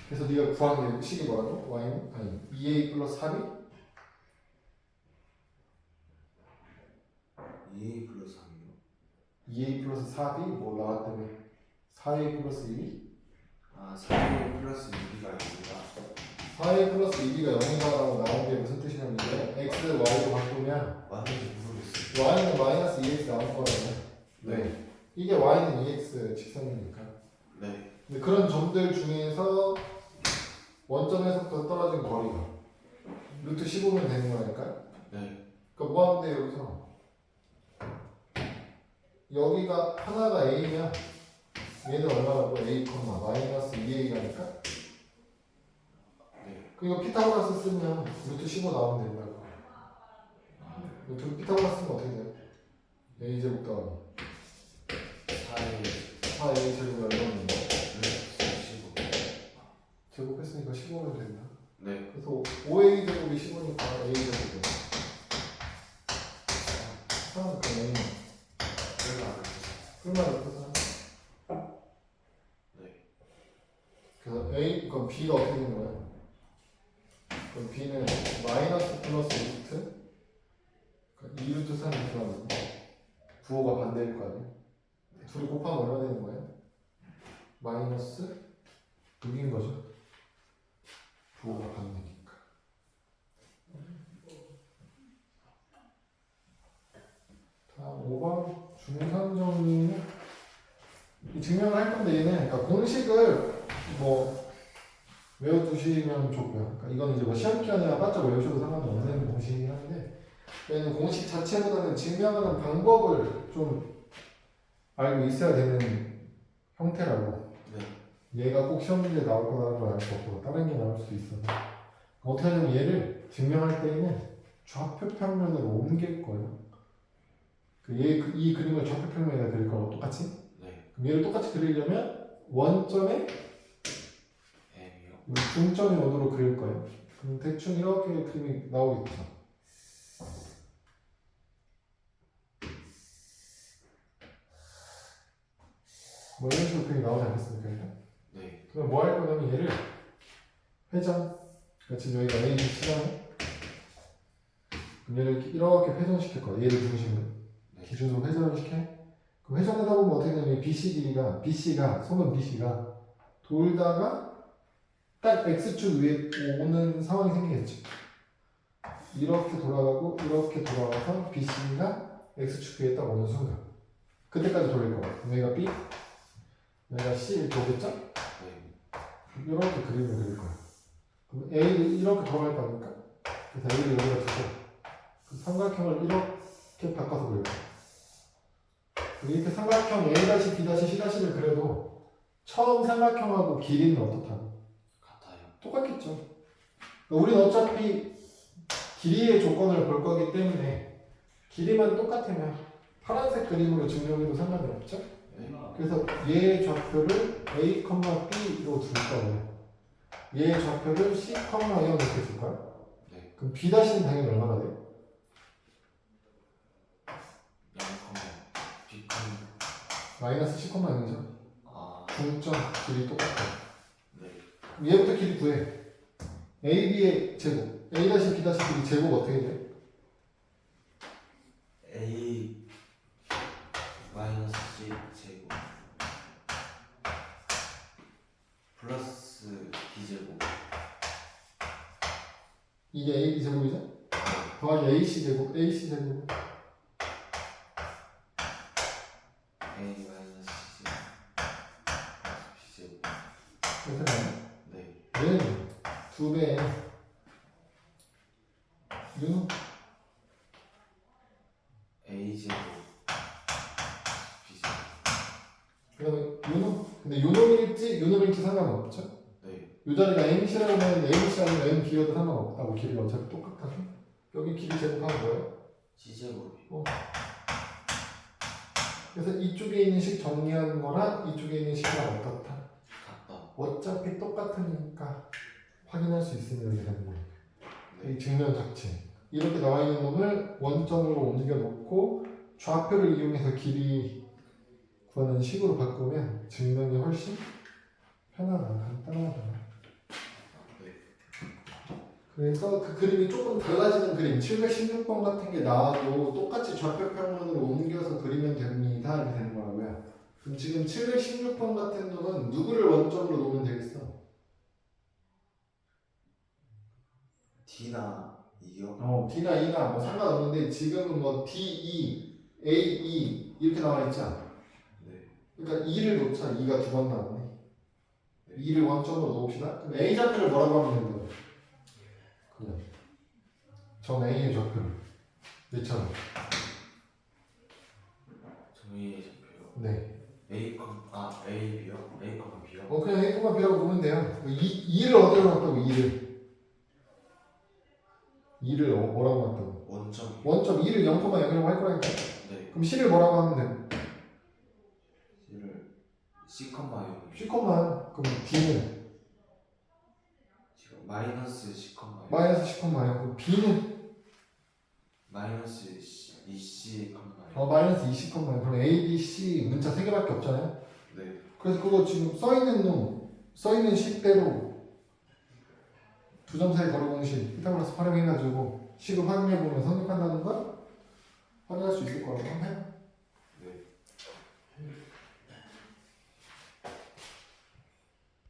그래서 네가 구한 게 식이 뭐라고? y는? 아니 2a 플러스 4b? 2a 플러스 3이요? 2a 플러스 4b? 뭐 나왔다며 4a 플러스 2b? 아, 4a 플러스 2b가 아닙니다. 4a 플러스 2b가 0이다라고 나온 게 무슨 뜻이냐면 이게 x, y로 바꾸면 맞는지 모르겠어요. y는 마이너스 2x 나올 거라고요. 네. 이게 y는 2x 직선이니까. 네. 근데 그런 점들 중에서 원점에서부터 떨어진 거리가 루트 15면 되는 거니까. 네. 그러니까 뭐 하면 돼 여기서? 여기가 하나가 a면 얘는 얼마라고? a, 마이너스 2a가니까. 네. 그리고 피타고라스 쓰면 루트 15 나오면 된다고. 루트 피타고라스 쓰면 어떻게 돼요? a 제곱 더하기 4a 4a 제곱이 얼마인데? 루트 15. 제곱했으니까 15면 된다. 네. 그래서 5a 제곱이 15니까 a 제곱이야. 마이너스 플러스 5루트 2루트 3 이렇게 나오면 부호가 반대일 거 아니에요? 둘이 곱하면 얼마 되는 거예요? 마이너스 6인 거죠. 부호가 반대니까. 다음 5번 중간 정리는 이 증명을 할 건데 얘는 그러니까 공식을 뭐 외워두시면 좋고요. 그러니까 이건 이제 뭐 시험 기간이나 바짝 외우셔도 상관이 없는 공식이긴 한데 얘는 공식 자체보다는 증명하는 방법을 좀 알고 있어야 되는 형태라고. 네. 얘가 꼭 시험 문제에 나올 거라는 걸 알 수 없고 다른 게 나올 수도 있어서 어떻게 하냐면 얘를 증명할 때에는 좌표 평면으로 옮길 거예요. 이 그림을 좌표 평면에다 그릴 거랑 똑같이. 네. 그럼 얘를 똑같이 그리려면 원점에 M이요. 중점이 어디로 그릴 거예요. 그럼 대충 이렇게 그림이 나오겠죠. 뭐 이런 식으로 그림이 나오지 않겠습니까? 일단? 네. 그럼 뭐 할 거냐면 얘를 회전. 그러니까 지금 여기가 A, B 시장에 그럼 얘를 이렇게 회전시킬 거야. 얘를 중심으로. 네. 기준으로 회전을 시켜. 그럼 회전하다 보면 어떻게 되냐면 BC 길이가 BC가 손은 BC가 돌다가 딱 X축 위에 오는 상황이 생기겠죠. 이렇게 돌아가고 이렇게 돌아가서 BC가 X축 위에 딱 오는 순간 그때까지 돌릴 거야. 그럼 여기가 B, 여기가 C 이렇게 오겠죠? 네. 이렇게 그림을 그릴 거야. 그럼 A를 이렇게 돌아갈 거니까 그래서 A를 여기다 두고 그 삼각형을 이렇게 바꿔서 그릴 거야. 이렇게 삼각형 A-, B-, C-를 그려도 처음 삼각형하고 길이는 어떻다고? 같아요. 똑같겠죠. 우리는 어차피 길이의 조건을 볼 거기 때문에 길이만 똑같으면 파란색 그림으로 증명해도 상관이 없죠. 네. 그래서 얘의 좌표를 A, B로 둘 거예요. 얘의 좌표를 C, 0 이렇게 줄 거야. 네. 그럼 B' 는 당연히 얼마나 돼요? 0, B, 마이너스 C, 0이죠. 아, 중점 길이 똑같아. 네. 그럼 얘부터 길이 구해. A, B의 제곱. A', B' 길이 제곱 어떻게 돼? A 마이너스 C 제곱 플러스 B 제곱. 이게 A, B 제곱이죠? 더하기 AC 제곱, AC 제곱. A 마이너스 C B 제곱. 이렇게 나와요. 네. 얘는 2배의 U A 제곱 B 제곱. 그러면 U는 근데 U놈일지 U놈일지 상관없죠? 네. 이 자리가 MC라고 하면 MC 아니면 MB여도 상관없다고. 길이가 어차피 똑같아서 여기 길이 제곱하면 뭐예요? C 제곱이. 그래서 이쪽에 있는 식 정리하는 거랑 이쪽에 있는 식이랑 어떻다? 같다. 어차피 똑같으니까 확인할 수 있으면 이렇게 되는 거예요. 네. 이 증명 자체 이렇게 나와 있는 놈을 원점으로 옮겨 놓고 좌표를 이용해서 길이 구하는 식으로 바꾸면 증명이 훨씬 편하다, 간단하다. 네. 그래서 그 그림이 조금 달라지는 그림 716번 같은 게 나와도 똑같이 좌표 평면으로 옮겨서 그리면 됩니다 이렇게 되는 거라고요. 그럼 지금 716번 같은 놈은 누구를 원점으로 놓으면 되겠어? D나 E요? D나 E나 뭐 상관없는데 지금은 뭐 D, E, A, E 이렇게 나와 있지 않아? 네. 그러니까 E를 놓자. E가 두 번 나오네. E를 원점으로 놓읍시다. 그럼 A 좌표를 뭐라고 하면 되는 거예요? 그냥 전 A의 좌표를 얘처럼. 정의의 좌표요. 네. A, A, B요? A, B요? 그냥 A, B라고 보면 돼요. E를 어디로 놨다고? E를 뭐라고 놨다고? 원점. 원점 E를 0,0이라고 할 거라니까. 네. 그럼 C를 뭐라고 하면 돼? C를 C, 0요. C, 그럼 D는 지금 마이너스 C, 마이너스 C, 그럼 B는 마이너스 2C, 마이너스 20, 그럼 A, B, C 문자 3개밖에 없잖아요. 네. 그래서 그거 지금 써있는 식대로 두 점 사이 거리는 식 피타고라스 활용해가지고 식을 확인해보면 성립한다는 걸 확인할 수 있을 거라고 한번 해요.